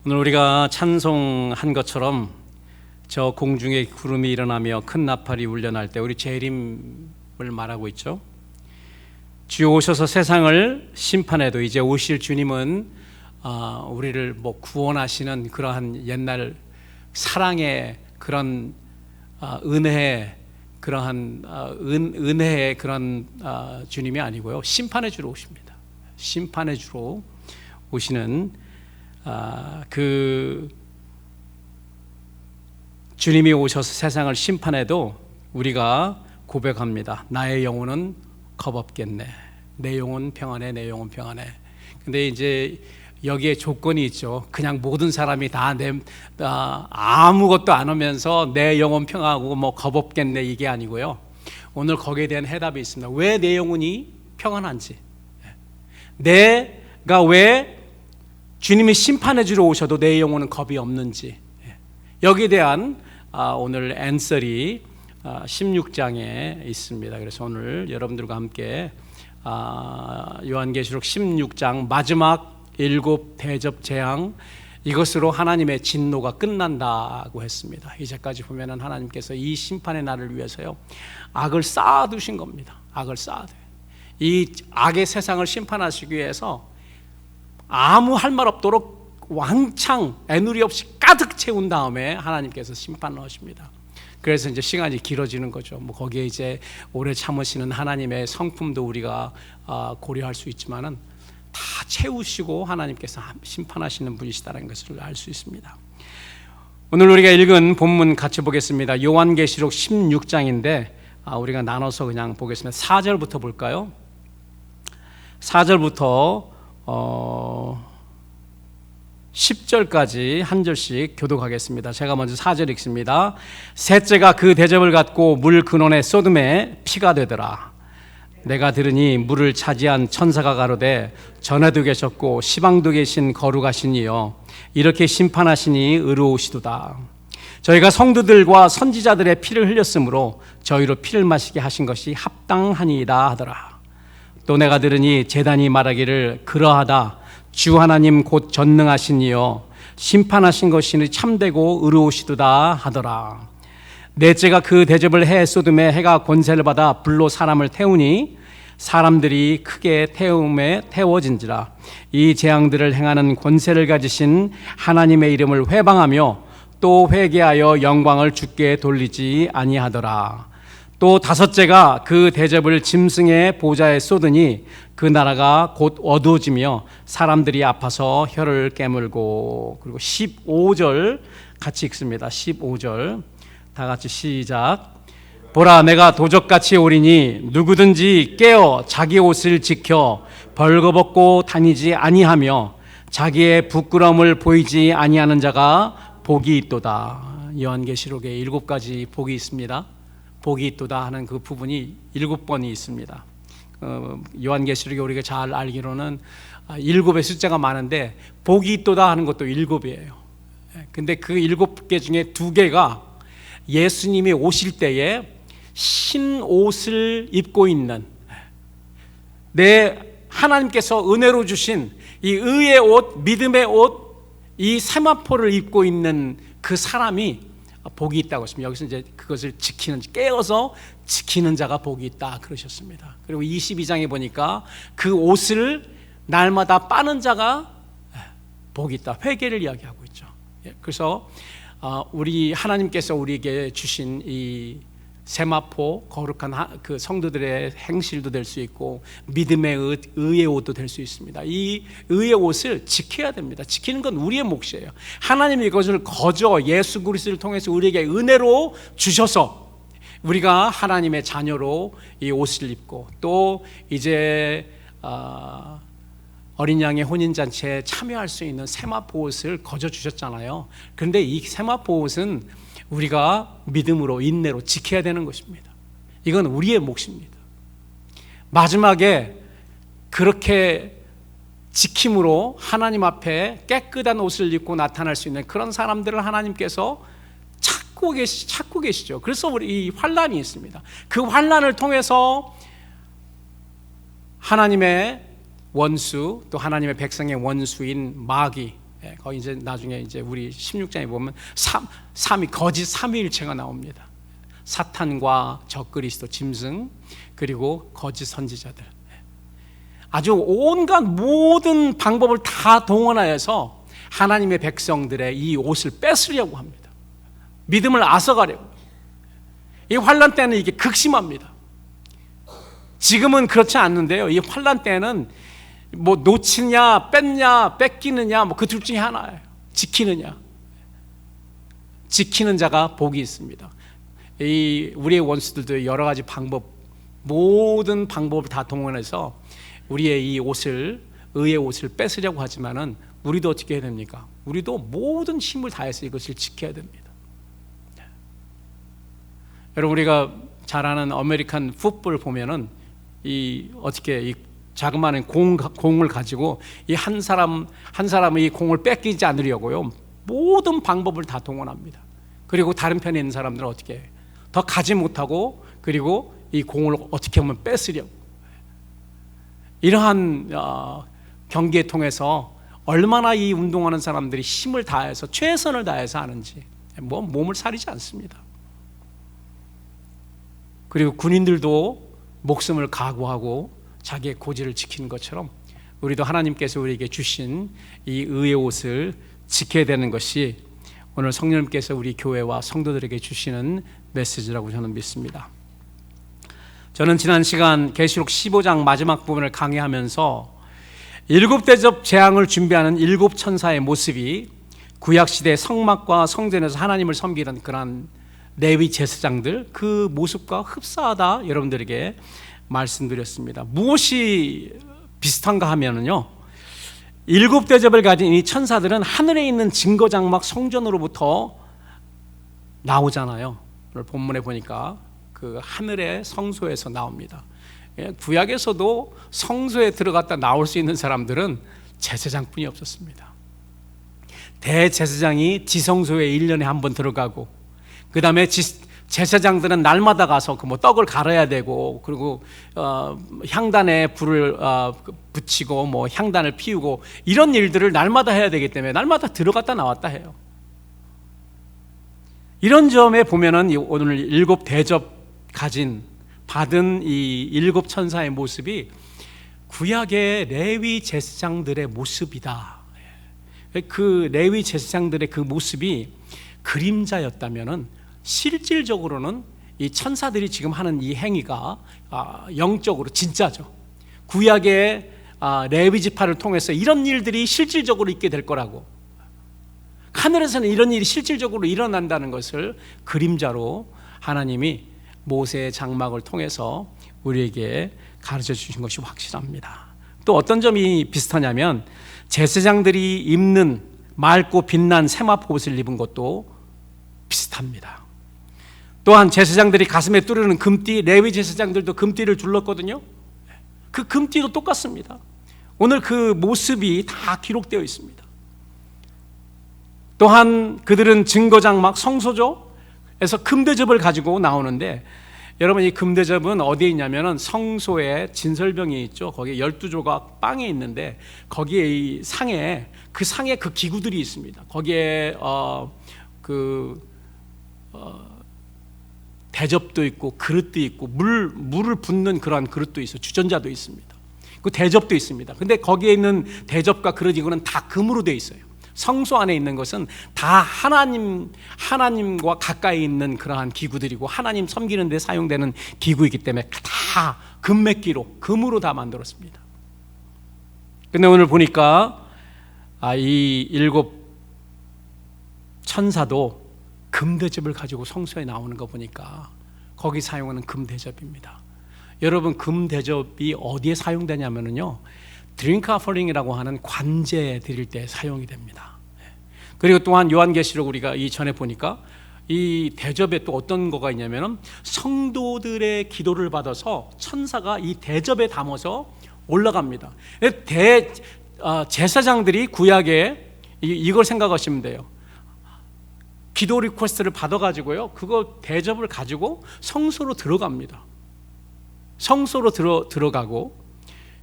오늘 우리가 찬송한 것처럼 저 공중에 구름이 일어나며 큰 나팔이 울려날 때 우리 재림을 말하고 있죠. 주여 오셔서 세상을 심판해도 이제 오실 주님은 우리를 구원하시는 그러한 옛날 사랑의 그런 은혜의 그러한 은혜의 그런 주님이 아니고요, 심판해 주러 오십니다. 심판해 주러 오시는 그 주님이 오셔서 세상을 심판해도 우리가 고백합니다. 나의 영혼은 겁없겠네. 내 영혼 평안해. 내 영혼 평안해. 근데 이제 여기에 조건이 있죠. 그냥 모든 사람이 다 아무것도 안 하면서 내 영혼 평안하고 겁없겠네 이게 아니고요. 오늘 거기에 대한 해답이 있습니다. 왜 내 영혼이 평안한지, 내가 왜 주님이 심판해 주러 오셔도 내 영혼은 겁이 없는지, 여기에 대한 오늘 앤서리 16장에 있습니다. 그래서 오늘 여러분들과 함께 요한계시록 16장 마지막 7 대접 재앙, 이것으로 하나님의 진노가 끝난다고 했습니다. 이제까지 보면은 하나님께서 이 심판의 날을 위해서요, 악을 쌓아두신 겁니다. 악을 쌓아둬요. 이 악의 세상을 심판하시기 위해서 아무 할 말 없도록 왕창 애누리 없이 가득 채운 다음에 하나님께서 심판을 하십니다. 그래서 이제 시간이 길어지는 거죠. 거기에 이제 오래 참으시는 하나님의 성품도 우리가 고려할 수 있지만은 다 채우시고 하나님께서 심판하시는 분이시다는 것을 알 수 있습니다. 오늘 우리가 읽은 본문 같이 보겠습니다. 요한계시록 16장인데 우리가 나눠서 그냥 보겠습니다. 4절부터 볼까요? 4절부터 10절까지 한 절씩 교독하겠습니다. 제가 먼저 4절 읽습니다. 셋째가 그 대접을 갖고 물 근원에 쏟음에 피가 되더라. 내가 들으니 물을 차지한 천사가 가로되 전에도 계셨고 시방도 계신 거룩하신 이여, 이렇게 심판하시니 의로우시도다. 저희가 성도들과 선지자들의 피를 흘렸으므로 저희로 피를 마시게 하신 것이 합당하니이다 하더라. 또 내가 들으니 제단이 말하기를 그러하다. 주 하나님 곧 전능하신 이여, 심판하신 것이니 참되고 의로우시도다 하더라. 넷째가 그 대접을 해 쏟음에 해가 권세를 받아 불로 사람을 태우니 사람들이 크게 태움에 태워진지라. 이 재앙들을 행하는 권세를 가지신 하나님의 이름을 회방하며 또 회개하여 영광을 주께 돌리지 아니하더라. 또 다섯째가 그 대접을 짐승의 보좌에 쏟으니 그 나라가 곧 어두워지며 사람들이 아파서 혀를 깨물고. 그리고 15절 같이 읽습니다. 15절 다 같이 시작. 보라, 내가 도적같이 오리니 누구든지 깨어 자기 옷을 지켜 벌거벗고 다니지 아니하며 자기의 부끄러움을 보이지 아니하는 자가 복이 있도다. 요한계시록에 7가지 복이 있습니다. 복이 있도다 하는 그 부분이 7번이 있습니다. 요한계시록에 우리가 잘 알기로는 7의 숫자가 많은데 복이 있도다 하는 것도 7이에요. 근데 그 7개 중에 2개가 예수님이 오실 때에 흰 옷을 입고 있는, 내 하나님께서 은혜로 주신 이 의의 옷, 믿음의 옷, 이 세마포를 입고 있는 그 사람이 복이 있다고 했습니다. 여기서 이제 그것을 지키는, 깨어서 지키는 자가 복이 있다 그러셨습니다. 그리고 22장에 보니까 그 옷을 날마다 빠는 자가 복이 있다, 회개를 이야기하고 있죠. 그래서 우리 하나님께서 우리에게 주신 이 세마포, 거룩한 그 성도들의 행실도 될 수 있고 믿음의 의의 옷도 될 수 있습니다. 이 의의 옷을 지켜야 됩니다. 지키는 건 우리의 몫이에요. 하나님이 이것을 거저 예수 그리스도를 통해서 우리에게 은혜로 주셔서 우리가 하나님의 자녀로 이 옷을 입고, 또 이제 어린 양의 혼인잔치에 참여할 수 있는 세마포 옷을 거저 주셨잖아요. 그런데 이 세마포 옷은 우리가 믿음으로, 인내로 지켜야 되는 것입니다. 이건 우리의 몫입니다. 마지막에 그렇게 지킴으로 하나님 앞에 깨끗한 옷을 입고 나타날 수 있는 그런 사람들을 하나님께서 찾고 계시죠. 그래서 우리 이 환난이 있습니다. 그 환난을 통해서 하나님의 원수, 또 하나님의 백성의 원수인 마귀, 거기 이제 나중에 이제 우리 16장에 보면 삼위 거짓 삼위일체가 나옵니다. 사탄과 적그리스도 짐승 그리고 거짓 선지자들. 아주 온갖 모든 방법을 다 동원하여서 하나님의 백성들의 이 옷을 뺏으려고 합니다. 믿음을 앗아가려고. 이 환난 때는 이게 극심합니다. 지금은 그렇지 않는데요. 이 환난 때는 뭐 놓치냐 뺏냐 뺏기느냐 뭐 그 둘 중에 하나예요. 지키느냐. 지키는 자가 복이 있습니다. 이 우리의 원수들도 여러 가지 방법, 모든 방법을 다 동원해서 우리의 이 옷을, 의의 옷을 뺏으려고 하지만은 우리도 어떻게 해야 됩니까? 우리도 모든 힘을 다해서 이것을 지켜야 됩니다. 여러분, 우리가 잘 아는 아메리칸 풋볼 보면은 이 어떻게 이 자그마한 공을 가지고 이 한 사람이 이 공을 뺏기지 않으려고요, 모든 방법을 다 동원합니다. 그리고 다른 편에 있는 사람들은 어떻게 해요? 더 가지 못하고 그리고 이 공을 어떻게 하면 뺏으려고. 이러한 경기에 통해서 얼마나 이 운동하는 사람들이 힘을 다해서 최선을 다해서 하는지 뭐 몸을 사리지 않습니다. 그리고 군인들도 목숨을 각오하고 자기의 고지를 지키는 것처럼 우리도 하나님께서 우리에게 주신 이 의의 옷을 지켜야 되는 것이 오늘 성령님께서 우리 교회와 성도들에게 주시는 메시지라고 저는 믿습니다. 저는 지난 시간 계시록 15장 마지막 부분을 강의하면서 일곱 대접 재앙을 준비하는 일곱 천사의 모습이 구약시대 성막과 성전에서 하나님을 섬기는 그런 레위 제사장들, 그 모습과 흡사하다 여러분들에게 말씀드렸습니다. 무엇이 비슷한가 하면요, 일곱 대접을 가진 이 천사들은 하늘에 있는 증거장막 성전으로부터 나오잖아요. 오늘 본문에 보니까 그 하늘의 성소에서 나옵니다. 구약에서도 성소에 들어갔다 나올 수 있는 사람들은 제사장뿐이 없었습니다. 대제사장이 지성소에 1년에 한 번 들어가고, 그 다음에 제사장들은 날마다 가서 그 뭐 떡을 갈아야 되고, 그리고 향단에 불을 붙이고 뭐 향단을 피우고 이런 일들을 날마다 해야 되기 때문에 날마다 들어갔다 나왔다 해요. 이런 점에 보면은 오늘 일곱 대접 받은 이 일곱 천사의 모습이 구약의 레위 제사장들의 모습이다. 그 레위 제사장들의 그 모습이 그림자였다면은 실질적으로는 이 천사들이 지금 하는 이 행위가 영적으로 진짜죠. 구약의 레위 지파를 통해서 이런 일들이 실질적으로 있게 될 거라고, 하늘에서는 이런 일이 실질적으로 일어난다는 것을 그림자로 하나님이 모세의 장막을 통해서 우리에게 가르쳐 주신 것이 확실합니다. 또 어떤 점이 비슷하냐면 제사장들이 입는 맑고 빛난 세마포 옷을 입은 것도 비슷합니다. 또한 제사장들이 가슴에 뚜르는 금띠, 레위 제사장들도 금띠를 둘렀거든요. 그 금띠도 똑같습니다. 오늘 그 모습이 다 기록되어 있습니다. 또한 그들은 증거장막 성소죠. 그래서 금대접을 가지고 나오는데, 여러분 이 금대접은 어디에 있냐면은 성소에 진설병이 있죠. 거기에 12조각 빵이 있는데 거기에 이 상에 그 기구들이 있습니다. 거기에 대접도 있고 그릇도 있고 물을 붓는 그러한 그릇도 있어, 주전자도 있습니다. 그 대접도 있습니다. 근데 거기에 있는 대접과 그릇 이거는 다 금으로 되어 있어요. 성소 안에 있는 것은 다 하나님과 가까이 있는 그러한 기구들이고 하나님 섬기는 데 사용되는 기구이기 때문에 다 금으로 다 만들었습니다. 근데 오늘 보니까 이 일곱 천사도 금대접을 가지고 성소에 나오는 거 보니까 거기 사용하는 금대접입니다. 여러분, 금대접이 어디에 사용되냐면요, 드링크 아퍼링이라고 하는 관제 드릴 때 사용이 됩니다. 그리고 또한 요한계시록 우리가 이전에 보니까 이 대접에 또 어떤 거가 있냐면은 성도들의 기도를 받아서 천사가 이 대접에 담아서 올라갑니다. 제사장들이 구약에 이걸 생각하시면 돼요. 기도 리퀘스트를 받아가지고요, 그거 대접을 가지고 성소로 들어갑니다. 성소로 들어가고,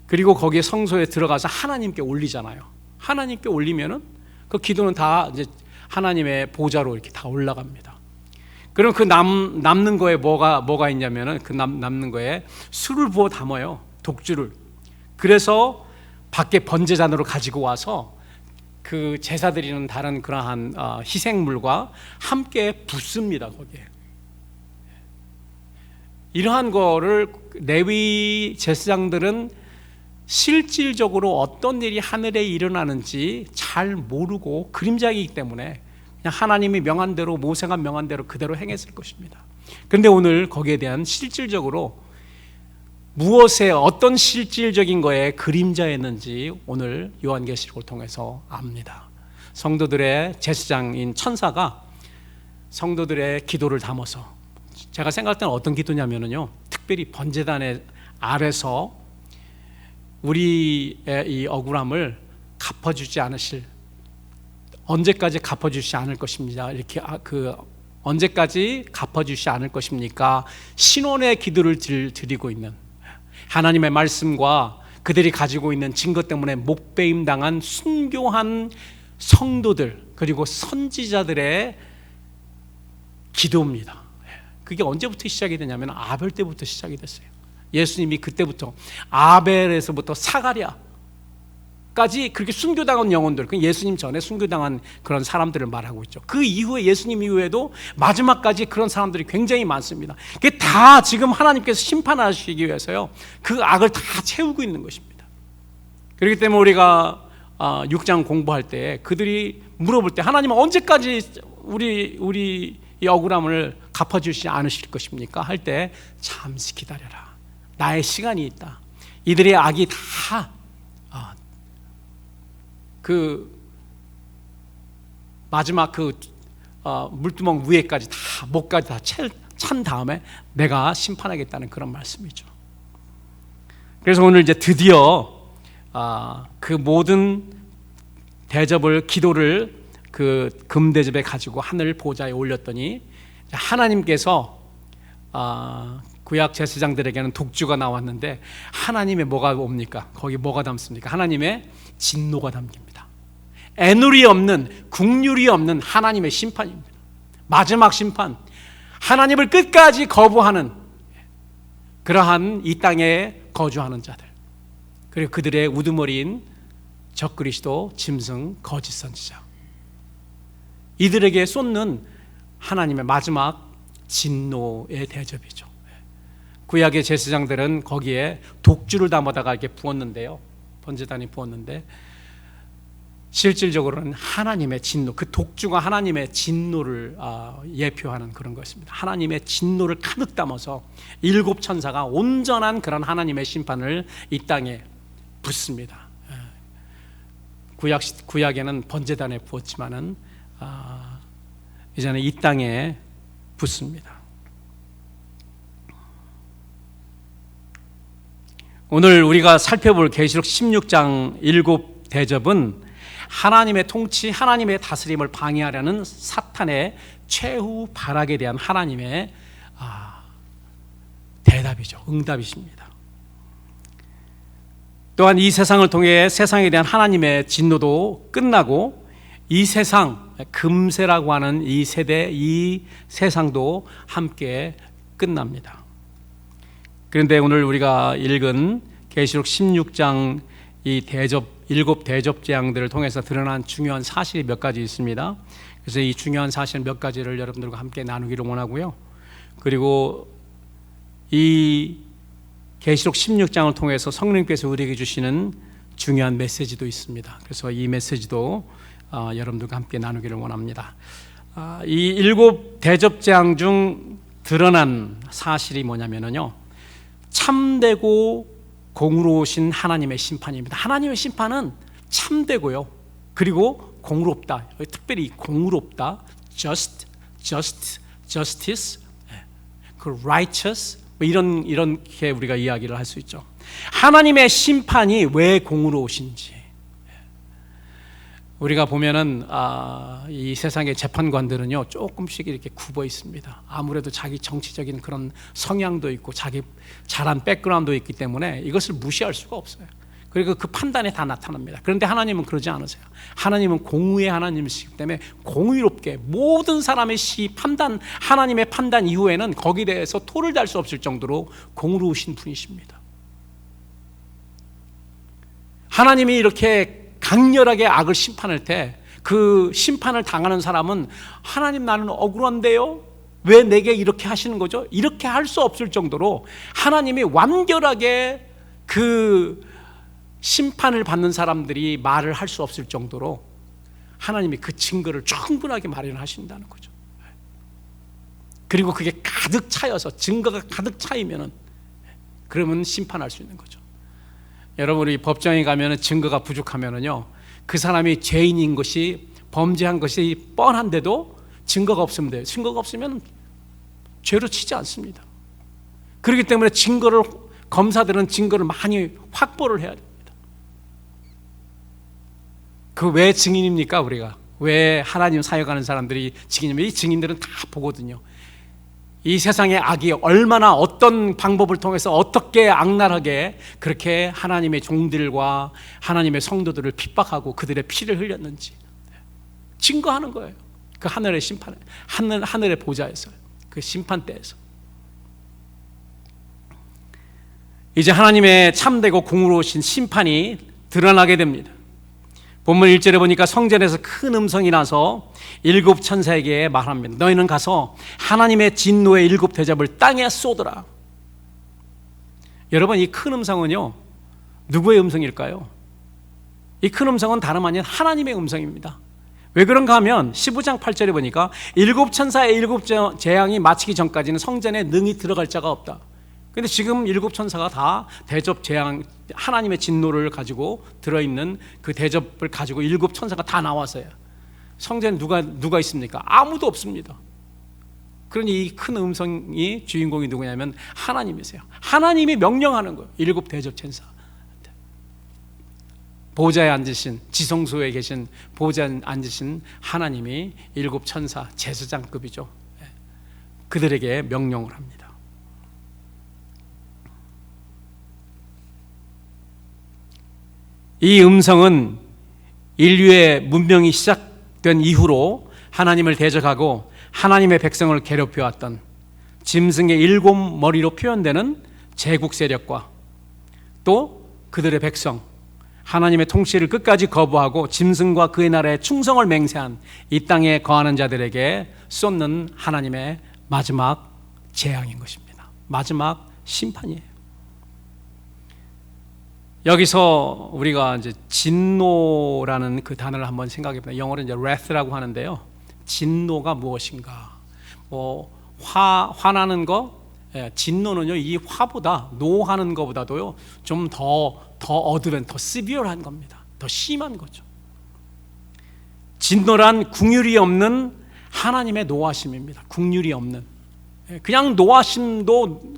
그리고 거기에 성소에 들어가서 하나님께 올리잖아요. 하나님께 올리면은 그 기도는 다 이제 하나님의 보좌로 이렇게 다 올라갑니다. 그럼 그 남는 거에 뭐가 있냐면은 그 남는 거에 술을 부어 담아요. 독주를. 그래서 밖에 번제잔으로 가지고 와서 그 제사 드리는 다른 그러한 희생물과 함께 붓습니다. 거기에. 이러한 거를 레위 제사장들은 실질적으로 어떤 일이 하늘에 일어나는지 잘 모르고 그림자이기 때문에 그냥 하나님이 명한 대로, 모세가 명한 대로 그대로 행했을 것입니다. 그런데 오늘 거기에 대한 실질적으로 무엇에 어떤 실질적인 거에 그림자였는지 오늘 요한계시록을 통해서 압니다. 성도들의 제사장인 천사가 성도들의 기도를 담아서, 제가 생각할 때는 어떤 기도냐면요, 특별히 번제단의 아래서 우리의 이 억울함을 갚아주지 않으실, 언제까지 갚아주시지 않을 것입니다. 이렇게 언제까지 갚아주시지 않을 것입니까? 신원의 기도를 드리고 있는, 하나님의 말씀과 그들이 가지고 있는 증거 때문에 목배임 당한 순교한 성도들 그리고 선지자들의 기도입니다. 그게 언제부터 시작이 되냐면 아벨 때부터 시작이 됐어요. 예수님이 그때부터 아벨에서부터 사가랴까지 그렇게 순교당한 영혼들, 예수님 전에 순교당한 그런 사람들을 말하고 있죠. 그 이후에, 예수님 이후에도 마지막까지 그런 사람들이 굉장히 많습니다. 그게 다 지금 하나님께서 심판하시기 위해서요, 그 악을 다 채우고 있는 것입니다. 그렇기 때문에 우리가 6장 공부할 때 그들이 물어볼 때 하나님은 언제까지 우리 이 억울함을 갚아주시지 않으실 것입니까? 할 때 잠시 기다려라. 나의 시간이 있다. 이들의 악이 다 마지막 물두멍 위에까지 다, 목까지 다 찬 다음에 내가 심판하겠다는 그런 말씀이죠. 그래서 오늘 이제 드디어 그 모든 대접을, 기도를 그 금대접에 가지고 하늘 보좌에 올렸더니 하나님께서 구약 제사장들에게는 독주가 나왔는데 하나님의 뭐가 옵니까? 거기 뭐가 담습니까? 하나님의 진노가 담깁니다. 애누리 없는, 국률이 없는 하나님의 심판입니다. 마지막 심판, 하나님을 끝까지 거부하는 그러한 이 땅에 거주하는 자들, 그리고 그들의 우두머리인 적그리스도, 짐승, 거짓 선지자, 이들에게 쏟는 하나님의 마지막 진노의 대접이죠. 구약의 제사장들은 거기에 독주를 담아다가 이렇게 부었는데요, 번제단이 부었는데 실질적으로는 하나님의 진노, 그 독주가 하나님의 진노를 예표하는 그런 것입니다. 하나님의 진노를 가득 담아서 7 천사가 온전한 그런 하나님의 심판을 이 땅에 붓습니다. 구약에는 번제단에 부었지만은 이제는 이 땅에 붓습니다. 오늘 우리가 살펴볼 계시록 16장 7 대접은 하나님의 통치, 하나님의 다스림을 방해하려는 사탄의 최후 발악에 대한 하나님의 대답이죠. 응답이십니다. 또한 이 세상을 통해 세상에 대한 하나님의 진노도 끝나고 이 세상, 금세라고 하는 이 세대, 이 세상도 함께 끝납니다. 그런데 오늘 우리가 읽은 계시록 16장 이 대접, 7 대접 재앙들을 통해서 드러난 중요한 사실이 몇 가지 있습니다. 그래서 이 중요한 사실 몇 가지를 여러분들과 함께 나누기를 원하고요. 그리고 이 계시록 16장을 통해서 성령님께서 우리에게 주시는 중요한 메시지도 있습니다. 그래서 이 메시지도 여러분들과 함께 나누기를 원합니다. 이 7 대접 재앙 중 드러난 사실이 뭐냐면요, 참되고 공의로우신 하나님의 심판입니다. 하나님의 심판은 참되고요, 그리고 공의롭다. 특별히 공의롭다, justice, 그 righteous, 이렇게 우리가 이야기를 할 수 있죠. 하나님의 심판이 왜 공의로우신지 우리가 보면은 이 세상의 재판관들은요 조금씩 이렇게 굽어 있습니다. 아무래도 자기 정치적인 그런 성향도 있고 자기 잘한 백그라운드도 있기 때문에 이것을 무시할 수가 없어요. 그리고 그 판단에 다 나타납니다. 그런데 하나님은 그러지 않으세요. 하나님은 공의의 하나님이시기 때문에 공의롭게 모든 사람의 판단, 하나님의 판단 이후에는 거기에 대해서 토를 달 수 없을 정도로 공의로우신 분이십니다. 하나님이 이렇게 강렬하게 악을 심판할 때 그 심판을 당하는 사람은 하나님 나는 억울한데요? 왜 내게 이렇게 하시는 거죠? 이렇게 할 수 없을 정도로 하나님이 완결하게 그 심판을 받는 사람들이 말을 할 수 없을 정도로 하나님이 그 증거를 충분하게 마련하신다는 거죠. 그리고 그게 가득 차여서 증거가 가득 차이면은 그러면 심판할 수 있는 거죠. 여러분 우리 법정에 가면은 증거가 부족하면은요 그 사람이 죄인인 것이 범죄한 것이 뻔한데도 증거가 없으면 돼요. 증거가 없으면 죄로 치지 않습니다. 그렇기 때문에 검사들은 증거를 많이 확보를 해야 됩니다. 그 왜 증인입니까? 우리가 왜 하나님 사역하는 사람들이 증인이면 이 증인들은 다 보거든요. 이 세상의 악이 얼마나 어떤 방법을 통해서 어떻게 악랄하게 그렇게 하나님의 종들과 하나님의 성도들을 핍박하고 그들의 피를 흘렸는지 증거하는 거예요. 그 하늘의 심판에, 하늘의 보좌에서, 그 심판대에서. 이제 하나님의 참되고 공의로우신 심판이 드러나게 됩니다. 본문 1절에 보니까 성전에서 큰 음성이 나서 7 천사에게 말합니다. 너희는 가서 하나님의 진노의 7 대접을 땅에 쏟으라. 여러분 이 큰 음성은요 누구의 음성일까요? 이 큰 음성은 다름 아닌 하나님의 음성입니다. 왜 그런가 하면 15장 8절에 보니까 7 천사의 7 재앙이 마치기 전까지는 성전에 능히 들어갈 자가 없다. 근데 지금 7 천사가 다 대접 재앙, 하나님의 진노를 가지고 들어있는 그 대접을 가지고 7 천사가 다 나왔어요. 성전에 누가 있습니까? 아무도 없습니다. 그러니 이 큰 음성이 주인공이 누구냐면 하나님이세요. 하나님이 명령하는 거예요. 7 대접 천사. 보좌에 앉으신, 지성소에 계신 보좌에 앉으신 하나님이 7 천사, 제사장급이죠. 그들에게 명령을 합니다. 이 음성은 인류의 문명이 시작된 이후로 하나님을 대적하고 하나님의 백성을 괴롭혀왔던 짐승의 7 머리로 표현되는 제국 세력과 또 그들의 백성, 하나님의 통치를 끝까지 거부하고 짐승과 그의 나라에 충성을 맹세한 이 땅에 거하는 자들에게 쏟는 하나님의 마지막 재앙인 것입니다. 마지막 심판이에요. 여기서 우리가 이제 진노라는 그 단어를 한번 생각해 보면 영어로 이제 wrath라고 하는데요. 진노가 무엇인가? 화나는 거, 진노는요 이 화보다 노하는 것보다도요 좀 더 어드밴, 더 시비얼한 겁니다. 더 심한 거죠. 진노란 긍휼이 없는 하나님의 노하심입니다. 긍휼이 없는, 그냥 노하심도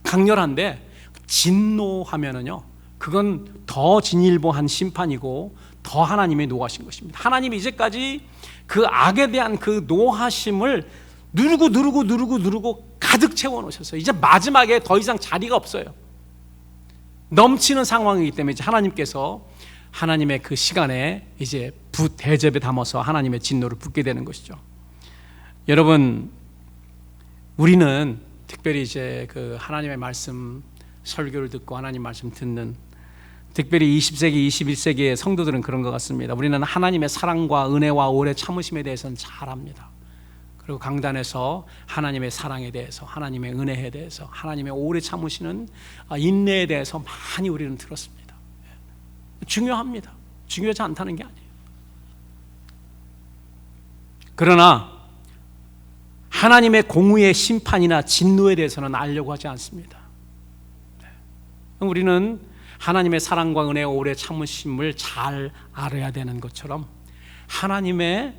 강렬한데 진노하면은요. 그건 더 진일보한 심판이고 더 하나님의 노하신 것입니다. 하나님이 이제까지 그 악에 대한 그 노하심을 누르고 가득 채워놓으셨어요. 이제 마지막에 더 이상 자리가 없어요. 넘치는 상황이기 때문에 이제 하나님께서 하나님의 그 시간에 이제 대접에 담아서 하나님의 진노를 붓게 되는 것이죠. 여러분, 우리는 특별히 이제 그 하나님의 말씀 설교를 듣고 하나님 말씀 듣는, 특별히 20세기, 21세기의 성도들은 그런 것 같습니다. 우리는 하나님의 사랑과 은혜와 오래 참으심에 대해서는 잘 압니다. 그리고 강단에서 하나님의 사랑에 대해서, 하나님의 은혜에 대해서, 하나님의 오래 참으시는 인내에 대해서 많이 우리는 들었습니다. 중요합니다. 중요하지 않다는 게 아니에요. 그러나 하나님의 공의의 심판이나 진노에 대해서는 알려고 하지 않습니다. 우리는 하나님의 사랑과 은혜와 오래 참으심을 잘 알아야 되는 것처럼 하나님의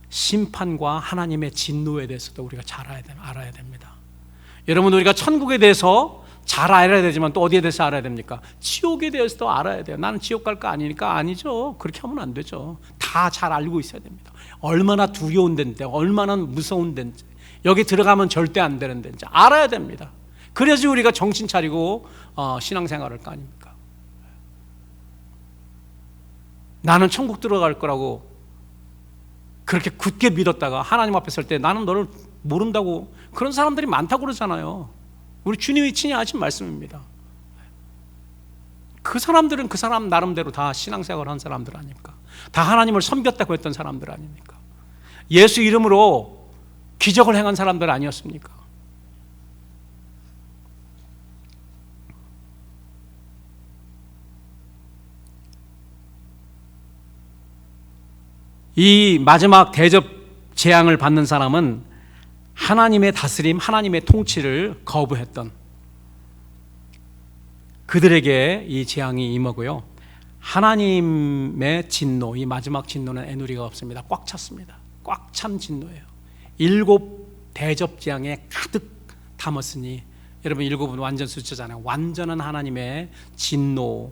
심판과 하나님의 진노에 대해서도 우리가 잘 알아야 됩니다. 여러분, 우리가 천국에 대해서 잘 알아야 되지만 또 어디에 대해서 알아야 됩니까? 지옥에 대해서도 알아야 돼요. 나는 지옥 갈 거 아니니까. 아니죠. 그렇게 하면 안 되죠. 다 잘 알고 있어야 됩니다. 얼마나 두려운 데인지, 얼마나 무서운 데인지, 여기 들어가면 절대 안 되는 데인지 알아야 됩니다. 그래야지 우리가 정신 차리고 신앙생활을 할 거 아닙니까? 나는 천국 들어갈 거라고 그렇게 굳게 믿었다가 하나님 앞에 설 때 나는 너를 모른다고, 그런 사람들이 많다고 그러잖아요. 우리 주님이 친히 하신 말씀입니다. 그 사람들은 그 사람 나름대로 다 신앙생활을 한 사람들 아닙니까? 다 하나님을 섬겼다고 했던 사람들 아닙니까? 예수 이름으로 기적을 행한 사람들 아니었습니까? 이 마지막 대접 재앙을 받는 사람은 하나님의 다스림, 하나님의 통치를 거부했던 그들에게 이 재앙이 임하고요. 하나님의 진노, 이 마지막 진노는 애누리가 없습니다. 꽉 찼습니다. 꽉 찬 진노예요. 7 대접 재앙에 가득 담았으니, 여러분 7은 완전 숫자잖아요. 완전한 하나님의 진노의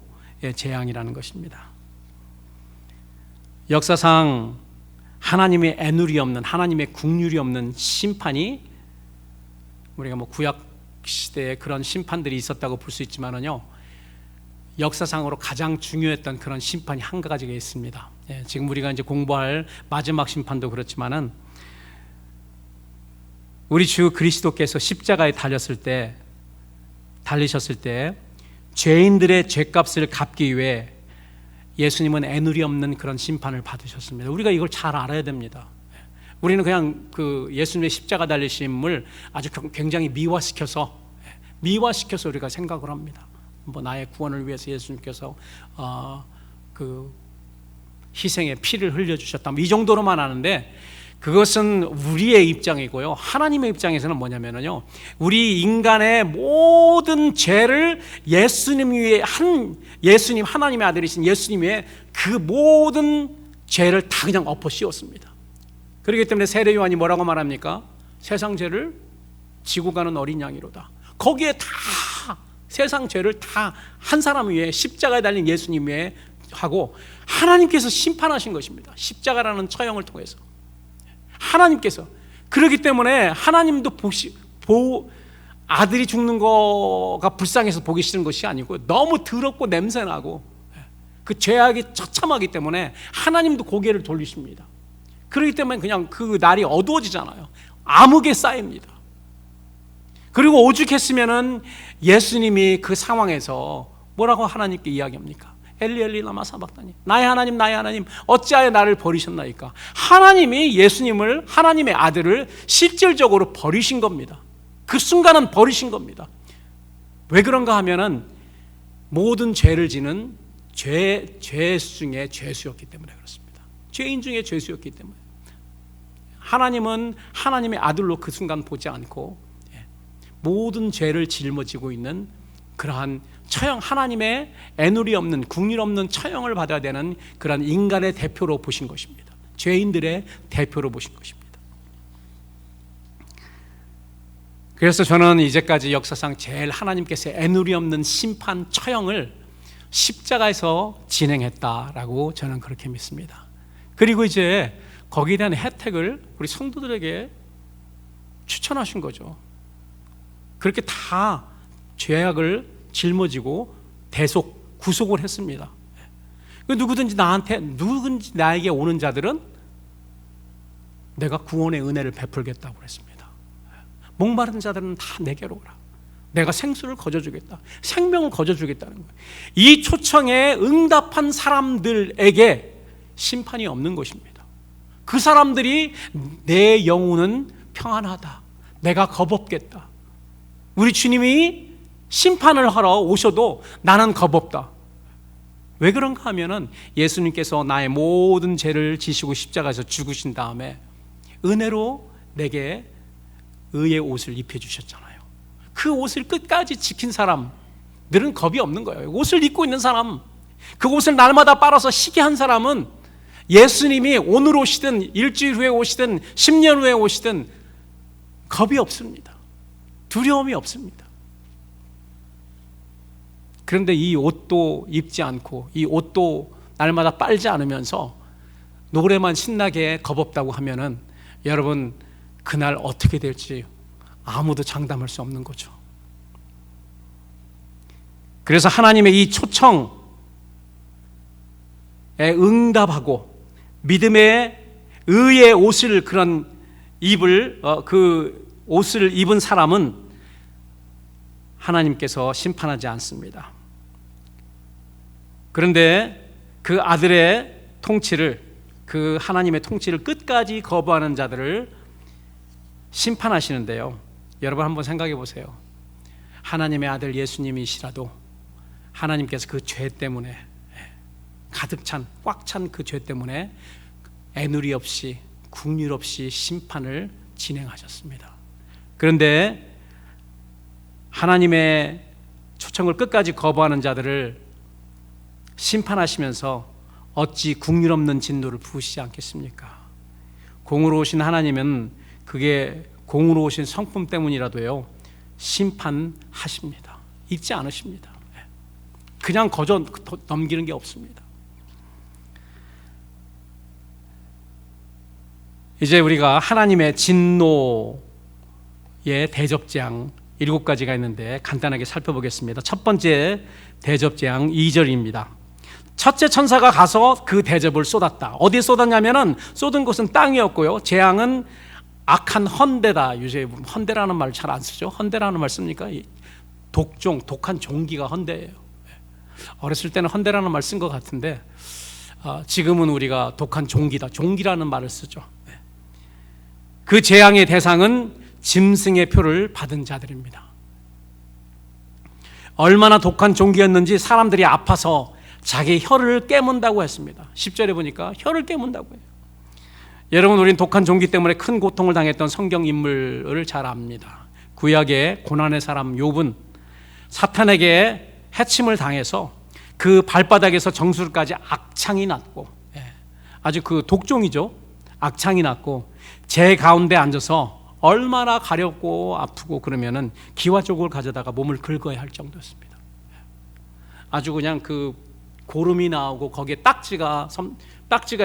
재앙이라는 것입니다. 역사상 하나님의 애누리 없는, 하나님의 국률이 없는 심판이, 우리가 뭐 구약 시대에 그런 심판들이 있었다고 볼 수 있지만은요, 역사상으로 가장 중요했던 그런 심판이 한 가지가 있습니다. 지금 우리가 이제 공부할 마지막 심판도 그렇지만은, 우리 주 그리스도께서 십자가에 달리셨을 때 죄인들의 죄값을 갚기 위해 예수님은 애누리 없는 그런 심판을 받으셨습니다. 우리가 이걸 잘 알아야 됩니다. 우리는 그냥 그 예수님의 십자가 달리심을 아주 굉장히 미화시켜서 우리가 생각을 합니다. 뭐 나의 구원을 위해서 예수님께서 그 희생의 피를 흘려주셨다, 이 정도로만 아는데, 그것은 우리의 입장이고요. 하나님의 입장에서는 뭐냐면요, 우리 인간의 모든 죄를 예수님 위에 예수님, 하나님의 아들이신 예수님 위에 그 모든 죄를 다 그냥 엎어 씌웠습니다. 그렇기 때문에 세례 요한이 뭐라고 말합니까? 세상 죄를 지고 가는 어린 양이로다. 거기에 다 세상 죄를 다 한 사람 위에, 십자가에 달린 예수님 위에 하고 하나님께서 심판하신 것입니다. 십자가라는 처형을 통해서 하나님께서. 그렇기 때문에 하나님도 아들이 죽는 거가 불쌍해서 보기 싫은 것이 아니고, 너무 더럽고 냄새나고 그 죄악이 처참하기 때문에 하나님도 고개를 돌리십니다. 그렇기 때문에 그냥 그 날이 어두워지잖아요. 암흑에 쌓입니다. 그리고 오죽했으면은 예수님이 그 상황에서 뭐라고 하나님께 이야기합니까? 엘리 엘리 라마 사박다니, 나의 하나님 어찌하여 나를 버리셨나이까. 하나님이 예수님을, 하나님의 아들을 실질적으로 버리신 겁니다. 그 순간은 버리신 겁니다. 왜 그런가 하면은 모든 죄를 지는 죄수 중에 죄수였기 때문에 그렇습니다. 죄인 중에 죄수였기 때문에. 하나님은 하나님의 아들로 그 순간 보지 않고 모든 죄를 짊어지고 있는 그러한 처형, 하나님의 애누리 없는, 국률 없는 처형을 받아야 되는 그런 인간의 대표로 보신 것입니다. 죄인들의 대표로 보신 것입니다. 그래서 저는 이제까지 역사상 제일 하나님께서 애누리 없는 심판, 처형을 십자가에서 진행했다라고 저는 그렇게 믿습니다. 그리고 이제 거기에 대한 혜택을 우리 성도들에게 추천하신 거죠. 그렇게 다 죄악을 짊어지고 구속을 했습니다. 누구든지 나에게 오는 자들은 내가 구원의 은혜를 베풀겠다고 그랬습니다. 목마른 자들은 다 내게로 오라. 내가 생수를 거저주겠다. 생명을 거저주겠다는 거예요. 이 초청에 응답한 사람들에게 심판이 없는 것입니다. 그 사람들이 내 영혼은 평안하다, 내가 겁없겠다, 우리 주님이 심판을 하러 오셔도 나는 겁없다. 왜 그런가 하면은 예수님께서 나의 모든 죄를 지시고 십자가에서 죽으신 다음에 은혜로 내게 의의 옷을 입혀주셨잖아요. 그 옷을 끝까지 지킨 사람들은 겁이 없는 거예요. 옷을 입고 있는 사람, 그 옷을 날마다 빨아서 시게 한 사람은 예수님이 오늘 오시든 일주일 후에 오시든 10년 후에 오시든 겁이 없습니다. 두려움이 없습니다. 그런데 이 옷도 입지 않고 이 옷도 날마다 빨지 않으면서 노래만 신나게 겁없다고 하면은 여러분, 그날 어떻게 될지 아무도 장담할 수 없는 거죠. 그래서 하나님의 이 초청, 응답하고 믿음의 의의 옷을 그 옷을 입은 사람은 하나님께서 심판하지 않습니다. 그런데 그 아들의 통치를, 그 하나님의 통치를 끝까지 거부하는 자들을 심판하시는데요. 여러분 한번 생각해 보세요. 하나님의 아들 예수님이시라도 하나님께서 그 죄 때문에, 가득 찬, 꽉 찬 그 죄 때문에 애누리 없이, 국률 없이 심판을 진행하셨습니다. 그런데 하나님의 초청을 끝까지 거부하는 자들을 심판하시면서 어찌 국률 없는 진노를 부으시지 않겠습니까? 공으로 오신 하나님은 그게 공으로 오신 성품 때문이라도요, 심판하십니다. 잊지 않으십니다. 그냥 거저 넘기는 게 없습니다. 이제 우리가 하나님의 진노의 대접재앙 7가지가 있는데 간단하게 살펴보겠습니다. 첫 번째 대접재앙 2절입니다. 첫째 천사가 가서 그 대접을 쏟았다. 어디에 쏟았냐면은 쏟은 곳은 땅이었고요. 재앙은 악한 헌대다. 요새 헌대라는 말 잘 안 쓰죠. 헌대라는 말 씁니까? 독한 종기가 헌대예요. 어렸을 때는 헌대라는 말 쓴 것 같은데 지금은 우리가 독한 종기다. 종기라는 말을 쓰죠. 그 재앙의 대상은 짐승의 표를 받은 자들입니다. 얼마나 독한 종기였는지 사람들이 아파서 자기 혀를 깨문다고 했습니다. 10절에 보니까 혀를 깨문다고 해요. 여러분, 우린 독한 종기 때문에 큰 고통을 당했던 성경 인물을 잘 압니다. 구약의 고난의 사람 욥은 사탄에게 해침을 당해서 그 발바닥에서 정수리까지 악창이 났고, 아주 그 독종이죠. 악창이 났고 제 가운데 앉아서 얼마나 가렵고 아프고 그러면은 기와쪽을 가져다가 몸을 긁어야 할 정도였습니다. 아주 그냥 그 고름이 나오고 거기에 딱지가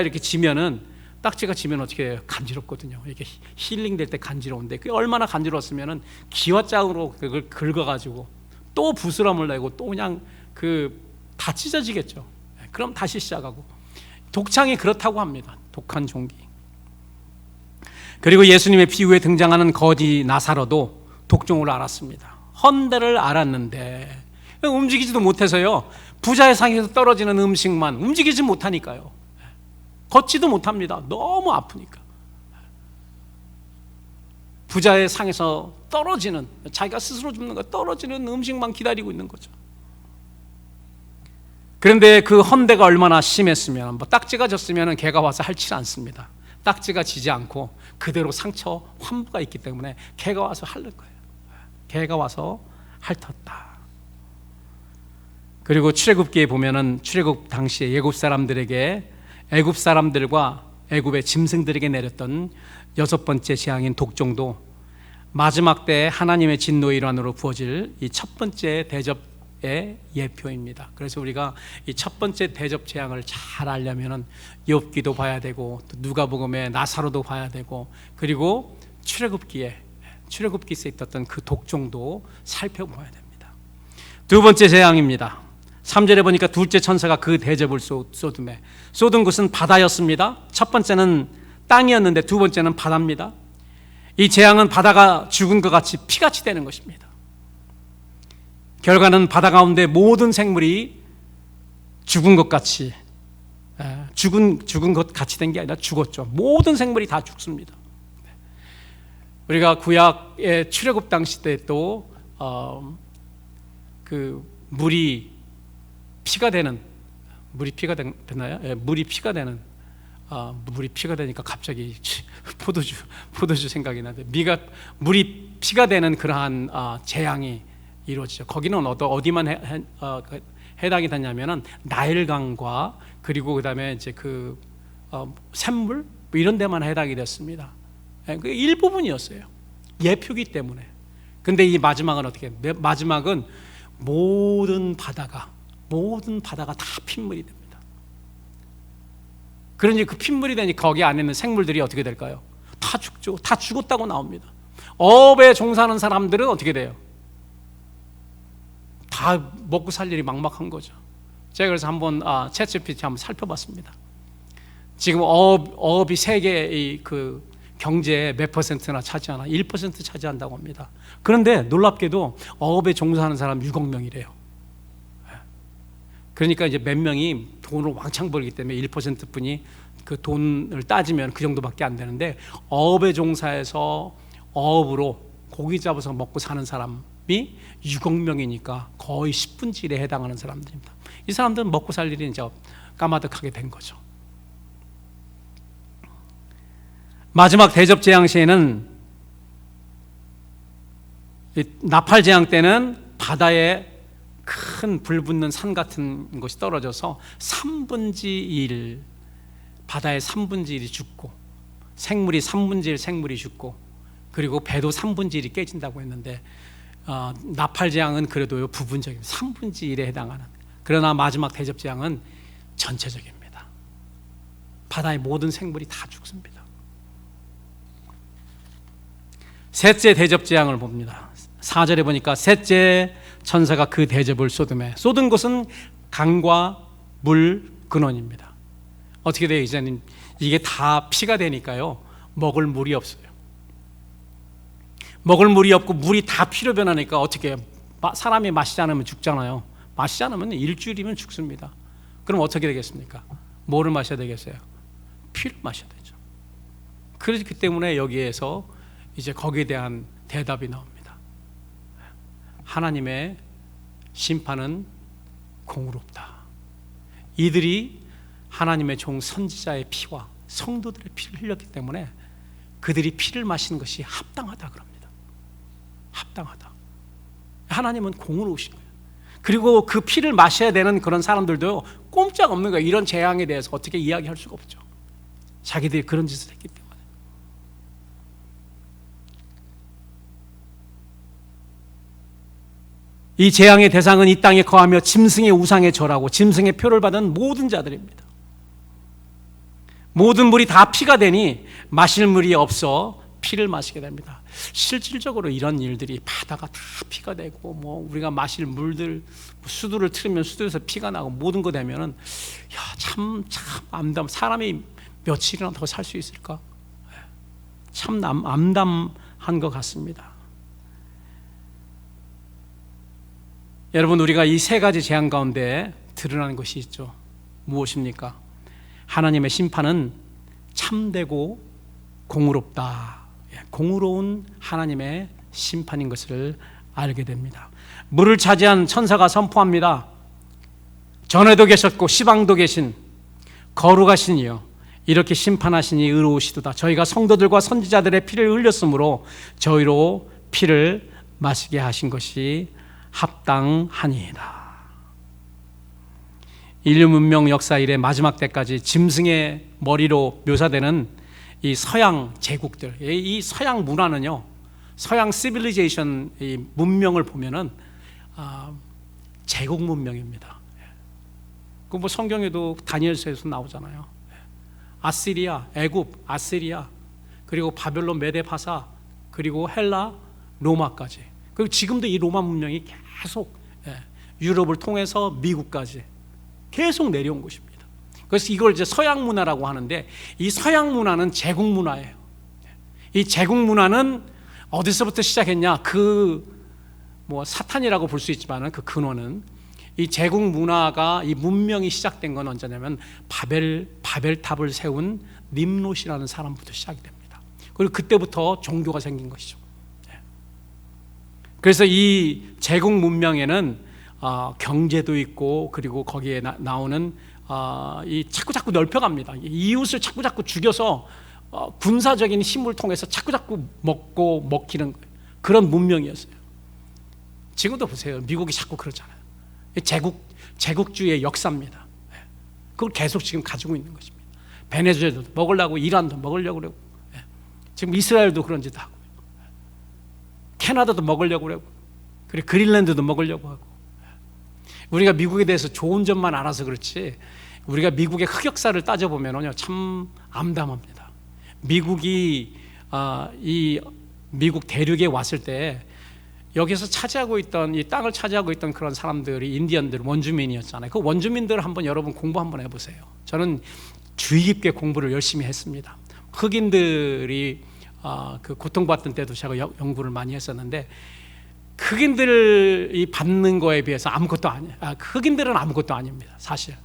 이렇게 지면은, 딱지가 지면 어떻게 해요? 간지럽거든요. 이렇게 힐링될 때 간지러운데 그게 얼마나 간지러웠으면은 기와짝으로 그걸 긁어가지고 또 부스럼을 내고 또 그냥 다 찢어지겠죠. 그럼 다시 시작하고. 독창이 그렇다고 합니다. 독한 종기. 그리고 예수님의 비유에 등장하는 거지 나사로도 독종을 알았습니다. 헌대를 알았는데 움직이지도 못해서요, 부자의 상에서 떨어지는 음식만, 움직이지 못하니까요, 걷지도 못합니다. 너무 아프니까. 부자의 상에서 떨어지는, 자기가 스스로 줍는 거 떨어지는 음식만 기다리고 있는 거죠. 그런데 그 헌대가 얼마나 심했으면, 딱지가 졌으면 개가 와서 핥지 않습니다. 딱지가 지지 않고 그대로 상처 환부가 있기 때문에 개가 와서 핥는 거예요. 개가 와서 핥았다. 그리고 출애굽기에 보면은 출애굽 당시에 애굽 사람들에게, 애굽 사람들과 애굽의 짐승들에게 내렸던 6번째 재앙인 독종도 마지막 때 하나님의 진노의 일환으로 부어질 이 첫 번째 대접의 예표입니다. 그래서 우리가 이 첫 번째 대접 재앙을 잘 알려면은 욥기도 봐야 되고, 또 누가복음의 나사로도 봐야 되고, 그리고 출애굽기에 있었던 그 독종도 살펴봐야 됩니다. 두 번째 재앙입니다. 3절에 보니까 둘째 천사가 그 대접을 쏟음에, 쏟은 곳은 바다였습니다. 첫 번째는 땅이었는데 두 번째는 바다입니다. 이 재앙은 바다가 죽은 것 같이 피같이 되는 것입니다. 결과는 바다 가운데 모든 생물이 죽은 것 같이, 죽은 것 같이 된 게 아니라 죽었죠. 모든 생물이 다 죽습니다. 우리가 구약의 출애굽 당시 때 또 그 물이 피가 되는, 물이 피가 되나요? 물이 피가 되니까 갑자기 포도주 생각이 나는데, 물이 피가 되는 그러한 재앙이 이루어지죠. 거기는 어디만 해당이 되냐면은 나일강과, 그리고 그다음에 이제 샘물 이런 데만 해당이 됐습니다. 그 일부분이었어요. 예표기 때문에. 근데 이 마지막은 어떻게? 마지막은 모든 바다가 다 핏물이 됩니다. 그러니 그 핏물이 되니 거기 안에 있는 생물들이 어떻게 될까요? 다 죽죠. 다 죽었다고 나옵니다. 업에 종사하는 사람들은 어떻게 돼요? 다 먹고 살 일이 막막한 거죠. 제가 그래서 한번 챗GPT 한번 살펴봤습니다. 지금 어업이 세계의 그 경제의 몇 퍼센트나 차지하나? 1% 차지한다고 합니다. 그런데 놀랍게도 어업에 종사하는 사람 6억 명이래요. 그러니까 이제 몇 명이 돈을 왕창 벌기 때문에 1%뿐이 그 돈을 따지면 그 정도밖에 안 되는데, 어업에 종사해서 어업으로 고기 잡아서 먹고 사는 사람이 6억 명이니까 거의 10분의 1에 해당하는 사람들입니다. 이 사람들은 먹고 살 일이 이제 까마득하게 된 거죠. 마지막 대접 재앙 시에는, 나팔 재앙 때는 바다에 큰 불 붙는 산 같은 것이 떨어져서 3분의 1, 바다의 3분의 1이 죽고, 생물이 3분의 1 생물이 죽고, 그리고 배도 3분의 1이 깨진다고 했는데, 나팔 재앙은 그래도 부분적입니다. 3분의 1에 해당하는. 그러나 마지막 대접 재앙은 전체적입니다. 바다의 모든 생물이 다 죽습니다. 셋째 대접 재앙을 봅니다. 4절에 보니까 셋째 천사가 그 대접을 쏟음에, 쏟은 곳은 강과 물 근원입니다. 어떻게 돼요? 이제는 이게 다 피가 되니까요, 먹을 물이 없어요. 먹을 물이 없고 물이 다 피로 변하니까 어떻게 해요? 사람이 마시지 않으면 죽잖아요. 마시지 않으면 일주일이면 죽습니다. 그럼 어떻게 되겠습니까? 뭐를 마셔야 되겠어요? 피를 마셔야 되죠. 그렇기 때문에 여기에서 이제 거기에 대한 대답이 나옵니다. 하나님의 심판은 공의롭다. 이들이 하나님의 종 선지자의 피와 성도들의 피를 흘렸기 때문에 그들이 피를 마시는 것이 합당하다 그럽니다. 합당하다. 하나님은 공의로우신 거예요. 그리고 그 피를 마셔야 되는 그런 사람들도 꼼짝 없는 거예요. 이런 재앙에 대해서 어떻게 이야기할 수가 없죠. 자기들이 그런 짓을 했기 때문에. 이 재앙의 대상은 이 땅에 거하며 짐승의 우상에 절하고 짐승의 표를 받은 모든 자들입니다. 모든 물이 다 피가 되니 마실 물이 없어 피를 마시게 됩니다. 실질적으로 이런 일들이, 바다가 다 피가 되고, 뭐 우리가 마실 물들, 수도를 틀으면 수도에서 피가 나고, 모든 거 되면은 참 암담. 사람이 며칠이나 더 살 수 있을까? 참 암담한 것 같습니다. 여러분, 우리가 이 세 가지 재앙 가운데 드러나는 것이 있죠. 무엇입니까? 하나님의 심판은 참되고 공의롭다. 공의로운 하나님의 심판인 것을 알게 됩니다. 물을 차지한 천사가 선포합니다. 전에도 계셨고 시방도 계신 거룩하신 이여, 이렇게 심판하시니 의로우시도다. 저희가 성도들과 선지자들의 피를 흘렸으므로 저희로 피를 마시게 하신 것이 합당하니이다. 인류 문명 역사 이래 마지막 때까지 짐승의 머리로 묘사되는 이 서양 제국들, 이 서양 문화는요, 서양 시빌리제이션 이 문명을 보면은 제국 문명입니다. 그 뭐 성경에도 다니엘서에서 나오잖아요. 아시리아, 애굽, 아시리아, 그리고 바벨론, 메데파사, 그리고 헬라, 로마까지. 그리고 지금도 이 로마 문명이 계속 유럽을 통해서 미국까지 계속 내려온 것입니다. 그래서 이걸 이제 서양 문화라고 하는데, 이 서양 문화는 제국 문화예요. 이 제국 문화는 어디서부터 시작했냐? 뭐 사탄이라고 볼 수 있지만은 그 근원은, 이 제국 문화가, 이 문명이 시작된 건 언제냐면 바벨탑을 세운 님롯이라는 사람부터 시작이 됩니다. 그리고 그때부터 종교가 생긴 것이죠. 그래서 이 제국 문명에는 경제도 있고, 그리고 거기에 나오는 이 자꾸 넓혀갑니다. 이웃을 자꾸 죽여서 군사적인 힘을 통해서 자꾸 먹히는 그런 문명이었어요. 지금도 보세요. 미국이 자꾸 그러잖아요. 제국주의의 역사입니다. 그걸 계속 지금 가지고 있는 것입니다. 베네수엘도 먹으려고, 이란도 먹으려고 그러고, 지금 이스라엘도 그런 짓 하고, 캐나다도 먹으려고 그러고, 그리고 그린란드도 먹으려고 하고. 우리가 미국에 대해서 좋은 점만 알아서 그렇지, 우리가 미국의 흑역사를 따져보면요, 참 암담합니다. 미국이 이 미국 대륙에 왔을 때 여기서 차지하고 있던 이 땅을 차지하고 있던 그런 사람들이 인디언들, 원주민이었잖아요. 그 원주민들을 한번 여러분 공부 한번 해보세요. 저는 주의 깊게 공부를 열심히 했습니다. 흑인들이 그 고통받던 때도 제가 연구를 많이 했었는데, 흑인들이 받는 거에 비해서 아무것도 아니에요. 흑인들은 아무것도 아닙니다. 사실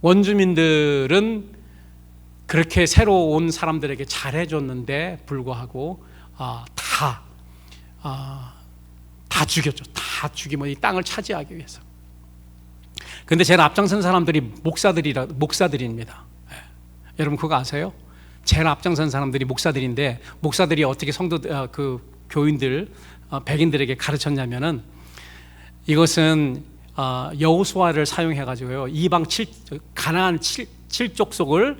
원주민들은 그렇게 새로 온 사람들에게 잘해줬는데 불구하고 다 죽였죠. 다 죽이면 이 땅을 차지하기 위해서. 그런데 제일 앞장선 사람들이 목사들입니다. 여러분 그거 아세요? 제일 앞장선 사람들이 목사들인데, 목사들이 어떻게 그 교인들, 백인들에게 가르쳤냐면은, 이것은 여호수아를 사용해 가지고요, 가나안 7족속을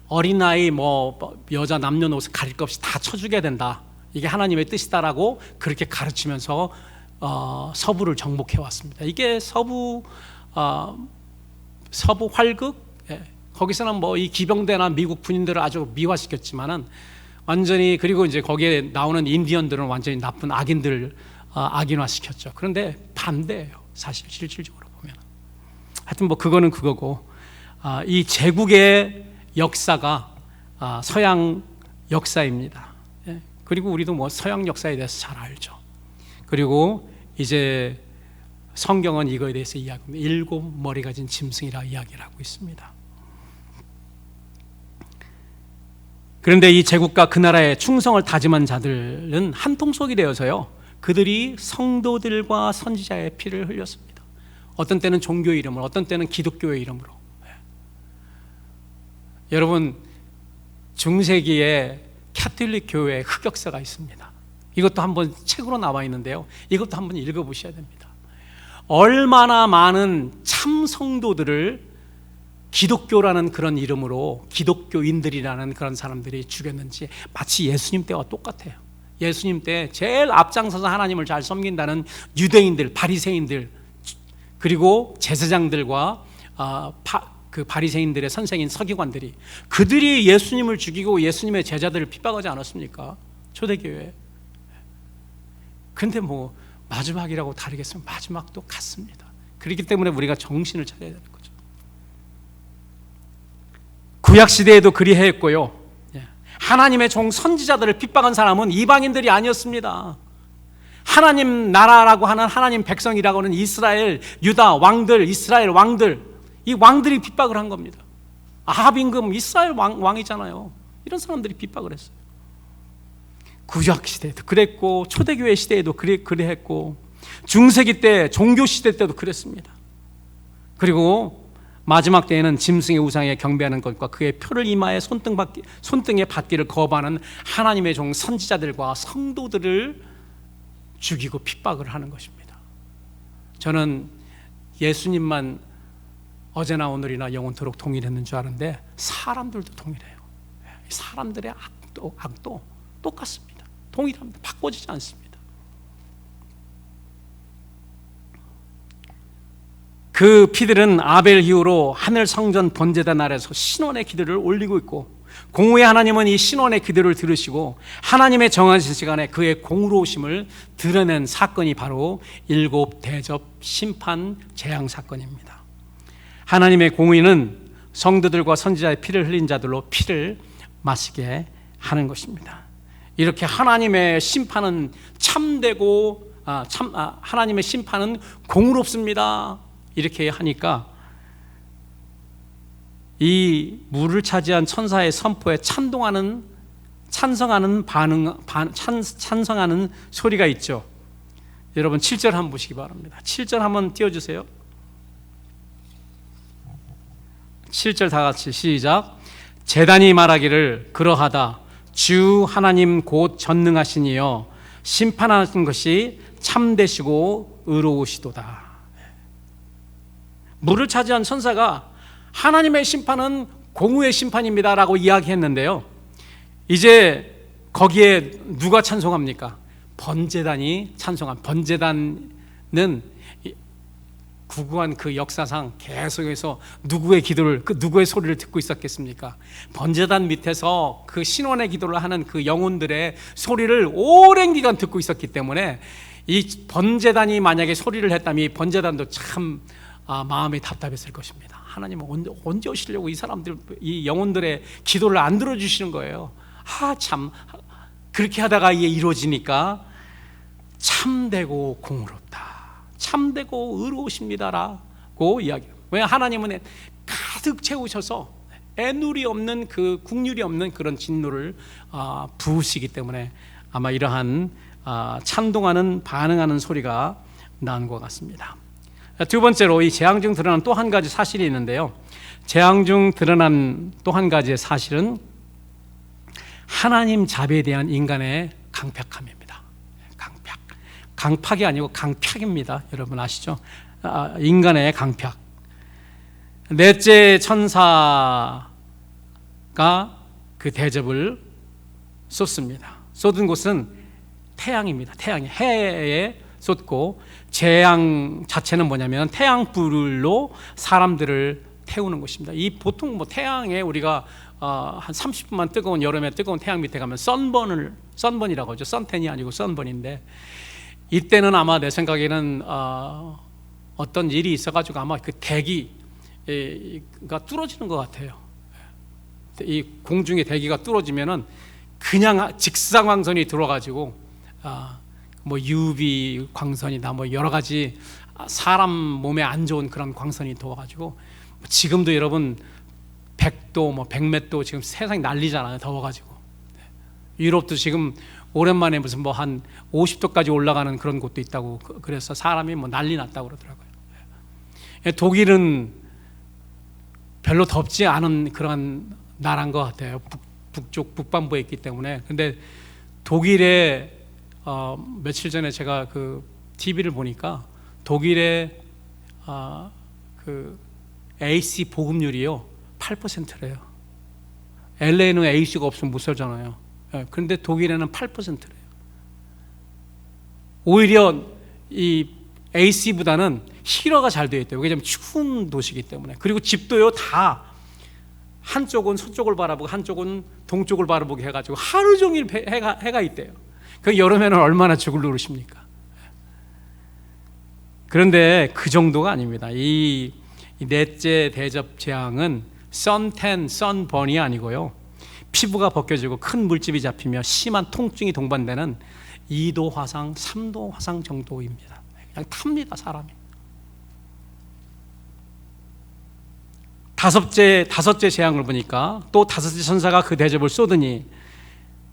어린아이 여자 남녀노소 가릴 것 없이 다 쳐죽여야 된다, 이게 하나님의 뜻이다라고 그렇게 가르치면서 서부를 정복해 왔습니다. 이게 서부 활극, 거기서는 이 기병대나 미국 군인들을 아주 미화시켰지만은 완전히, 그리고 이제 거기에 나오는 인디언들은 완전히 나쁜 악인들 악인화시켰죠. 그런데 반대예요, 사실 실질적으로 보면. 하여튼 그거는 그거고, 이 제국의 역사가 서양 역사입니다. 그리고 우리도 서양 역사에 대해서 잘 알죠. 그리고 이제 성경은 이거에 대해서 이야기합니다. 7 머리 가진 짐승이라 이야기를 하고 있습니다. 그런데 이 제국과 그 나라의 충성을 다짐한 자들은 한 통속이 되어서요, 그들이 성도들과 선지자의 피를 흘렸습니다. 어떤 때는 종교 이름으로, 어떤 때는 기독교의 이름으로. 여러분, 중세기에 캐톨릭 교회의 흑역사가 있습니다. 이것도 한번 책으로 나와 있는데요, 이것도 한번 읽어보셔야 됩니다. 얼마나 많은 참 성도들을 기독교라는 그런 이름으로, 기독교인들이라는 그런 사람들이 죽였는지 마치 예수님 때와 똑같아요. 예수님 때 제일 앞장서서 하나님을 잘 섬긴다는 유대인들, 바리새인들, 그리고 제사장들과 그 바리새인들의 선생인 서기관들이, 그들이 예수님을 죽이고 예수님의 제자들을 핍박하지 않았습니까? 초대교회. 근데 마지막이라고 다르겠으면 마지막도 같습니다. 그렇기 때문에 우리가 정신을 차려야 되는 거죠. 구약시대에도 그리했고요, 하나님의 종 선지자들을 핍박한 사람은 이방인들이 아니었습니다. 하나님 나라라고 하는 하나님 백성이라고 하는 이스라엘, 유다 왕들, 이스라엘 왕들, 이 왕들이 핍박을 한 겁니다. 아합 임금 이스라엘 왕이잖아요. 이런 사람들이 핍박을 했어요. 구약 시대에도 그랬고, 초대교회 시대에도 그랬고, 중세기 때 종교 시대 때도 그랬습니다. 그리고 마지막 때에는 짐승의 우상에 경배하는 것과 그의 표를 이마에 손등에 받기를 거부하는 하나님의 종 선지자들과 성도들을 죽이고 핍박을 하는 것입니다. 저는 예수님만 어제나 오늘이나 영원토록 동일했는 줄 아는데, 사람들도 동일해요. 사람들의 악도 똑같습니다. 동일합니다. 바꿔지지 않습니다. 그 피들은 아벨 이후로 하늘 성전 번제단 아래서 신원의 기도를 올리고 있고, 공의의 하나님은 이 신원의 기도를 들으시고 하나님의 정하신 시간에 그의 공의로우심을 드러낸 사건이 바로 7 대접 심판 재앙 사건입니다. 하나님의 공의는 성도들과 선지자의 피를 흘린 자들로 피를 마시게 하는 것입니다. 이렇게 하나님의 심판은 참되고 하나님의 심판은 공의롭습니다, 이렇게 하니까 이 물을 차지한 천사의 선포에 찬송하는 소리가 있죠. 여러분 7절 한번 보시기 바랍니다. 7절 한번 띄워주세요. 7절 다 같이 시작. 제단이 말하기를 그러하다. 주 하나님 곧 전능하시니여 심판하신 것이 참되시고 의로우시도다. 물을 차지한 천사가 하나님의 심판은 공의의 심판입니다 라고 이야기했는데요, 이제 거기에 누가 찬송합니까? 번제단이 찬송한. 번제단은 구구한 그 역사상 계속해서 누구의 기도를, 그 누구의 소리를 듣고 있었겠습니까? 번제단 밑에서 그 신원의 기도를 하는 그 영혼들의 소리를 오랜 기간 듣고 있었기 때문에 이 번제단이 만약에 소리를 했다면 이 번제단도 참 마음이 답답했을 것입니다. 하나님은 언제 오시려고 이 사람들, 이 영혼들의 기도를 안 들어주시는 거예요. 참 그렇게 하다가 이게 이루어지니까 참되고 공의롭다, 참되고 의로우십니다라고 이야기해요. 왜? 하나님은 가득 채우셔서 애누리 없는, 그 국률이 없는 그런 진노를 부으시기 때문에 아마 이러한 찬동하는, 반응하는 소리가 나는 것 같습니다. 두 번째로 이 재앙 중 드러난 또 한 가지 사실이 있는데요. 재앙 중 드러난 또 한 가지의 사실은 하나님 자비에 대한 인간의 강팍함입니다. 강팍이 아니고 강팍입니다. 여러분 아시죠? 인간의 강팍. 넷째 천사가 그 대접을 쏟습니다. 쏟은 곳은 태양입니다. 태양이 해에 쏟고, 재앙 자체는 뭐냐면 태양불로 사람들을 태우는 것입니다. 이 보통 태양에 우리가 한 30분만 뜨거운, 여름에 뜨거운 태양 밑에 가면 선번이라고 하죠. 선텐이 아니고 선번인데, 이때는 아마 내 생각에는 어떤 일이 있어가지고 아마 그 대기가 뚫어지는 것 같아요. 이 공중의 대기가 뚫어지면은 그냥 직사광선이 들어가지고 뭐 UV 광선이나 뭐 여러 가지 사람 몸에 안 좋은 그런 광선이 더워가지고, 지금도 여러분 100도 뭐 100몇 도 지금 세상이 난리잖아요. 더워가지고. 유럽도 지금 오랜만에 무슨 뭐 한 50도까지 올라가는 그런 곳도 있다고, 그래서 사람이 뭐 난리 났다고 그러더라고요. 독일은 별로 덥지 않은 그런 나라인 것 같아요. 북쪽 북반부에 있기 때문에. 근데 독일에 며칠 전에 제가 그 TV를 보니까 독일의 그 AC 보급률이요 8%래요. LA는 AC가 없으면 못 살잖아요. 그런데 독일에는 8%래요. 오히려 이 AC보다는 히터가 잘 되어 있대요. 왜냐하면 추운 도시이기 때문에. 그리고 집도요 다 한쪽은 서쪽을 바라보고 한쪽은 동쪽을 바라보게 해가지고 하루 종일 해가 있대요. 그 여름에는 얼마나 죽을 노릇입니까? 그런데 그 정도가 아닙니다. 이 넷째 대접 재앙은 선텐, 선번이 아니고요, 피부가 벗겨지고 큰 물집이 잡히며 심한 통증이 동반되는 2도 화상, 3도 화상 정도입니다. 그냥 탑니다, 사람이. 다섯째 재앙을 보니까 또 다섯째 천사가 그 대접을 쏟으니,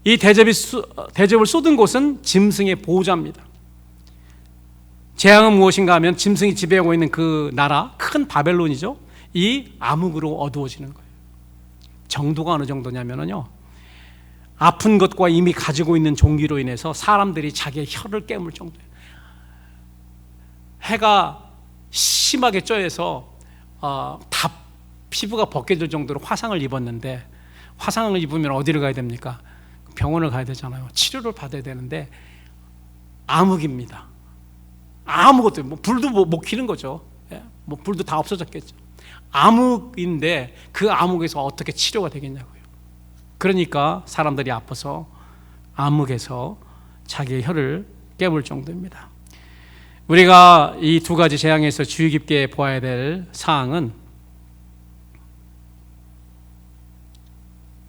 이 대접을 쏟은 곳은 짐승의 보호자입니다. 재앙은 무엇인가 하면 짐승이 지배하고 있는 그 나라, 큰 바벨론이죠. 이 암흑으로 어두워지는 거예요. 정도가 어느 정도냐면요, 아픈 것과 이미 가지고 있는 종기로 인해서 사람들이 자기의 혀를 깨물 정도예요. 해가 심하게 쪄서 다 피부가 벗겨질 정도로 화상을 입었는데, 화상을 입으면 어디를 가야 됩니까? 병원을 가야 되잖아요. 치료를 받아야 되는데 암흑입니다. 아무것도, 뭐 불도 못 켜는 거죠. 뭐 불도 다 없어졌겠죠. 암흑인데 그 암흑에서 어떻게 치료가 되겠냐고요. 그러니까 사람들이 아파서 암흑에서 자기의 혀를 깨물 정도입니다. 우리가 이 두 가지 재앙에서 주의 깊게 보아야 될 사항은,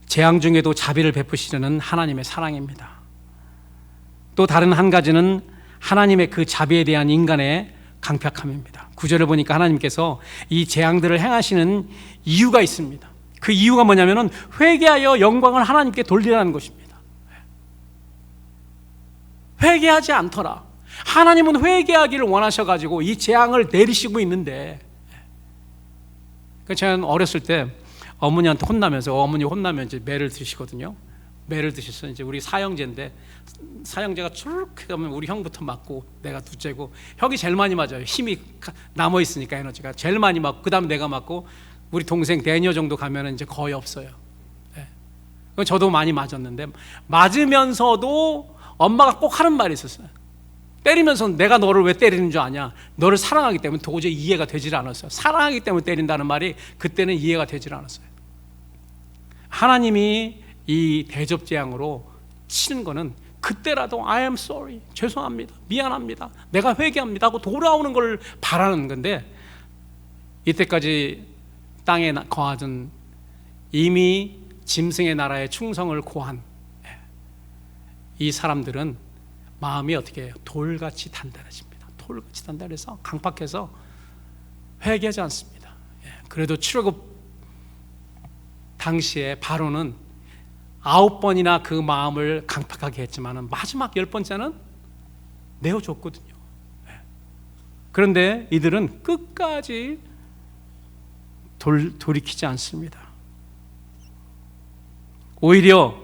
재앙 중에도 자비를 베푸시려는 하나님의 사랑입니다. 또 다른 한 가지는 하나님의 그 자비에 대한 인간의 강팍함입니다. 9절을 보니까 하나님께서 이 재앙들을 행하시는 이유가 있습니다. 그 이유가 뭐냐면은 회개하여 영광을 하나님께 돌리라는 것입니다. 회개하지 않더라. 하나님은 회개하기를 원하셔가지고 이 재앙을 내리시고 있는데, 제가 어렸을 때 어머니한테 혼나면서, 어머니 혼나면 이제 매를 드시거든요. 매를 드셔서 이제 우리 사형제인데, 사형제가 쭉 가면 우리 형부터 맞고 내가 둘째고, 형이 제일 많이 맞아요. 힘이 남아 있으니까, 에너지가 제일 많이 맞고, 그다음 내가 맞고, 우리 동생 대녀 정도 가면은 이제 거의 없어요. 저도 많이 맞았는데, 맞으면서도 엄마가 꼭 하는 말이 있었어요. 때리면서 내가 너를 왜 때리는 줄 아냐? 너를 사랑하기 때문에. 도저히 이해가 되질 않았어요. 사랑하기 때문에 때린다는 말이 그때는 이해가 되질 않았어요. 하나님이 이 대접재앙으로 치는 거는 그때라도 I am sorry, 죄송합니다, 미안합니다, 내가 회개합니다 하고 돌아오는 걸 바라는 건데, 이때까지 땅에 거하던 이미 짐승의 나라에 충성을 고한 이 사람들은 마음이 어떻게 해요? 돌같이 단단해집니다. 돌같이 단단해서 강팍해서 회개하지 않습니다. 그래도 출애굽 당시에 바로는 9번이나 그 마음을 강팍하게 했지만 마지막 10번째는 내어줬거든요. 그런데 이들은 끝까지 돌이키지 않습니다. 오히려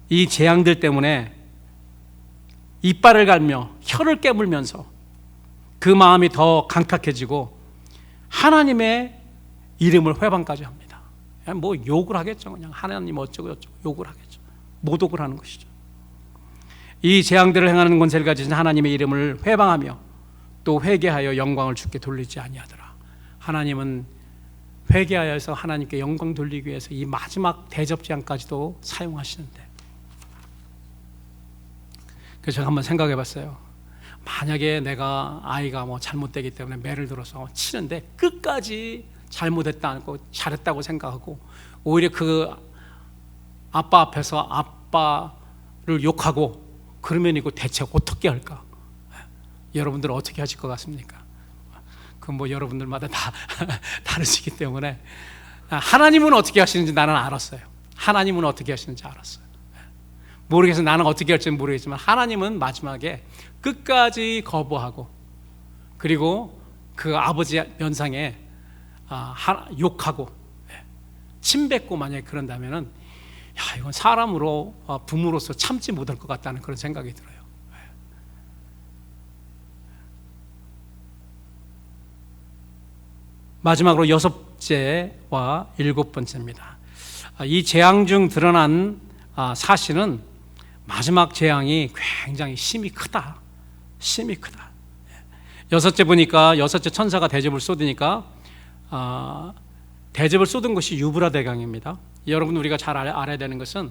이 재앙들 때문에 이빨을 갈며 혀를 깨물면서 그 마음이 더 강팍해지고 하나님의 이름을 회방까지 합니다. 뭐 욕을 하겠죠. 그냥 하나님 어쩌고 저쩌고 욕을 하겠죠. 모독을 하는 것이죠. 이 재앙들을 행하는 권세를 가진 하나님의 이름을 회방하며 또 회개하여 영광을 주께 돌리지 아니하더라. 하나님은 회개하여서 하나님께 영광 돌리기 위해서 이 마지막 대접재앙까지도 사용하시는데, 그래서 제가 한번 생각해 봤어요. 만약에 내가 아이가 뭐 잘못되기 때문에 매를 들어서 치는데 끝까지 잘못했다고 잘했다고 생각하고 오히려 그 아빠 앞에서 아빠를 욕하고 그러면 이거 대체 어떻게 할까? 여러분들은 어떻게 하실 것 같습니까? 그건 뭐 여러분들마다 다 다르시기 때문에, 하나님은 어떻게 하시는지 나는 알았어요. 하나님은 어떻게 하시는지 알았어요. 모르겠어요. 나는 어떻게 할지는 모르겠지만 하나님은 마지막에 끝까지 거부하고, 그리고 그 아버지 면상에 욕하고 침뱉고 만약에 그런다면은, 야, 이건 사람으로 부모로서 참지 못할 것 같다는 그런 생각이 들어요. 마지막으로 6번째와 7번째입니다. 이 재앙 중 드러난 사실은 마지막 재앙이 굉장히 심이 크다. 심이 크다. 6째 보니까 6째 천사가 대접을 쏟으니까 대접을 쏟은 것이 유브라데 강입니다. 여러분, 우리가 잘 알아야 되는 것은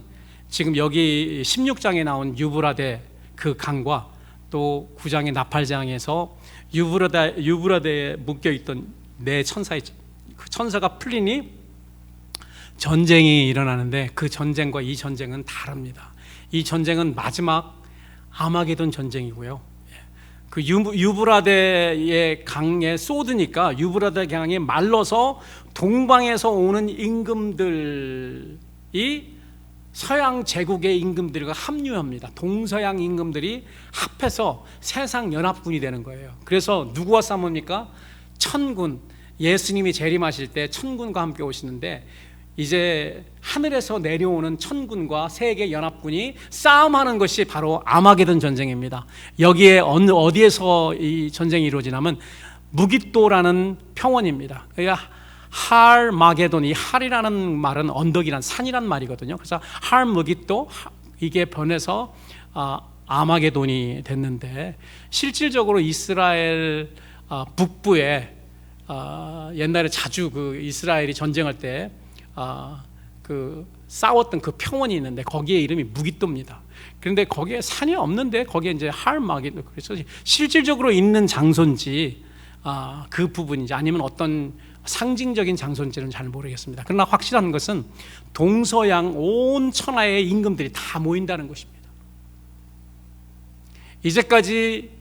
지금 여기 16장에 나온 유브라데 그 강과 또 9장의 나팔장에서 유브라데에 묶여있던 네 천사의, 그 천사가 풀리니 전쟁이 일어나는데 그 전쟁과 이 전쟁은 다릅니다. 이 전쟁은 마지막 아마게돈 전쟁이고요. 그 유브라데의 강에 쏟으니까 유브라데 강에 말라서 동방에서 오는 임금들이 서양 제국의 임금들과 합류합니다. 동서양 임금들이 합해서 세상 연합군이 되는 거예요. 그래서 누구와 싸웁니까? 천군, 예수님이 재림하실 때 천군과 함께 오시는데, 이제 하늘에서 내려오는 천군과 세계 연합군이 싸움하는 것이 바로 아마게돈 전쟁입니다. 여기에 어디에서 이 전쟁이 이루어지냐면 무깃도라는 평원입니다. 그러니까 할마게돈, 이 할이라는 말은 언덕이란 산이란 말이거든요. 그래서 할무깃도, 이게 변해서 아마게돈이 됐는데, 실질적으로 이스라엘 북부에 옛날에 자주 그 이스라엘이 전쟁할 때 그 싸웠던 그 평원이 있는데 거기에 이름이 무깃도입니다. 그런데 거기에 산이 없는데 거기에 이제 할마게돈, 그래서 실질적으로 있는 장소인지 그 부분인지 아니면 어떤 상징적인 장소인지는 잘 모르겠습니다. 그러나 확실한 것은 동서양 온 천하의 임금들이 다 모인다는 것입니다. 이제까지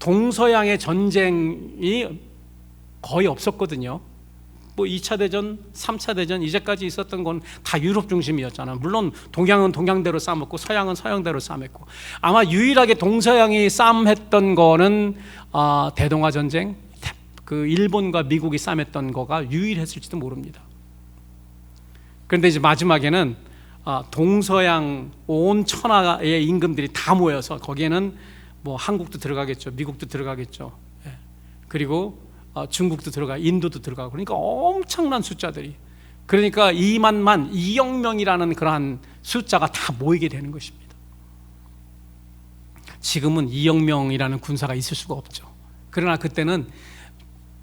동서양의 전쟁이 거의 없었거든요. 뭐 2차 대전, 3차 대전 이제까지 있었던 건 다 유럽 중심이었잖아요. 물론 동양은 동양대로 싸웠고 서양은 서양대로 싸웠고, 아마 유일하게 동서양이 싸움했던 거는 대동아 전쟁, 그 일본과 미국이 싸움했던 거가 유일했을지도 모릅니다. 그런데 이제 마지막에는 동서양 온 천하의 임금들이 다 모여서, 거기에는 뭐 한국도 들어가겠죠, 미국도 들어가겠죠, 그리고 중국도 들어가, 인도도 들어가고, 그러니까 엄청난 숫자들이, 그러니까 2억 명이라는 그러한 숫자가 다 모이게 되는 것입니다. 지금은 2억 명이라는 군사가 있을 수가 없죠. 그러나 그때는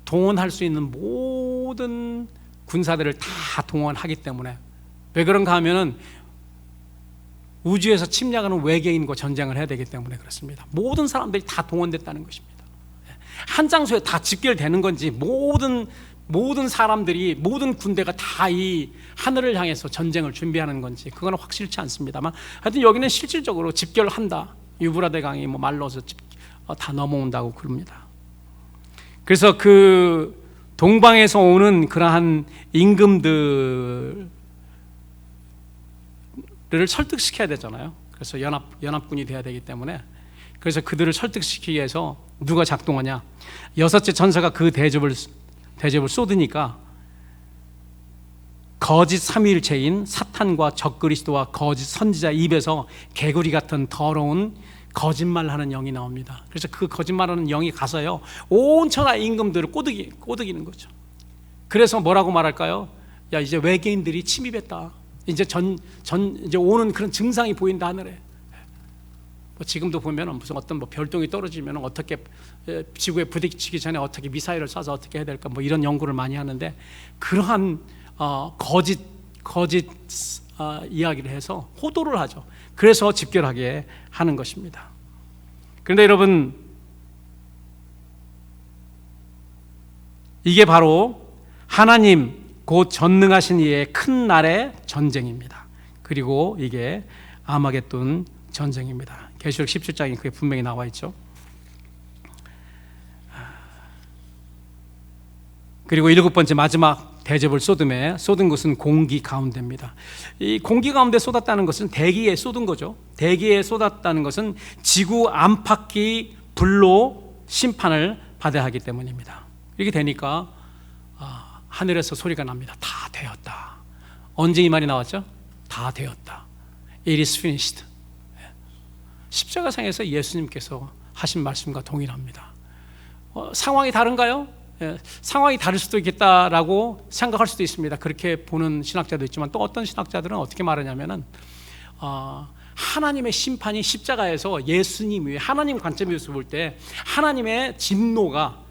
동원할 수 있는 모든 군사들을 다 동원하기 때문에, 왜 그런가 하면은 우주에서 침략하는 외계인과 전쟁을 해야 되기 때문에 그렇습니다. 모든 사람들이 다 동원됐다는 것입니다. 한 장소에 다 집결되는 건지, 모든 사람들이, 모든 군대가 다 이 하늘을 향해서 전쟁을 준비하는 건지 그건 확실치 않습니다만, 하여튼 여기는 실질적으로 집결한다. 유브라데 강이 뭐 말로서 다 넘어온다고 그럽니다. 그래서 그 동방에서 오는 그러한 임금들을 설득시켜야 되잖아요. 그래서 연합군이 돼야 되기 때문에, 그래서 그들을 설득시키기 위해서 누가 작동하냐? 여섯째 천사가 그 대접을 쏟으니까 거짓 삼위일체인 사탄과 적그리스도와 거짓 선지자 입에서 개구리 같은 더러운 거짓말하는 영이 나옵니다. 그래서 그 거짓말하는 영이 가서요, 온 천하 임금들을 꼬드기는 거죠. 그래서 뭐라고 말할까요? 야, 이제 외계인들이 침입했다. 이제 이제 오는 그런 증상이 보인다, 하늘에. 뭐 지금도 보면 무슨 어떤 뭐 별똥이 떨어지면 어떻게 지구에 부딪히기 전에 어떻게 미사일을 쏴서 어떻게 해야 될까, 뭐 이런 연구를 많이 하는데, 그러한 거짓 이야기를 해서 호도를 하죠. 그래서 집결하게 하는 것입니다. 그런데 여러분, 이게 바로 하나님 곧 전능하신 이의 큰 날의 전쟁입니다. 그리고 이게 아마겟돈 전쟁입니다. 계시록 17장에 그게 분명히 나와 있죠. 그리고 일곱 번째 마지막 대접을 쏟은 것은 공기 가운데입니다. 이 공기 가운데 쏟았다는 것은 대기에 쏟은 거죠. 대기에 쏟았다는 것은 지구 안팎이 불로 심판을 받아야 하기 때문입니다. 이렇게 되니까 하늘에서 소리가 납니다. 다 되었다. 언제 이 말이 나왔죠? 다 되었다. It is finished. 십자가상에서 예수님께서 하신 말씀과 동일합니다. 상황이 다른가요? 상황이 다를 수도 있겠다라고 생각할 수도 있습니다. 그렇게 보는 신학자도 있지만, 또 어떤 신학자들은 어떻게 말하냐면은 하나님의 심판이 십자가에서, 예수님이 하나님 관점에서 볼 때 하나님의 진노가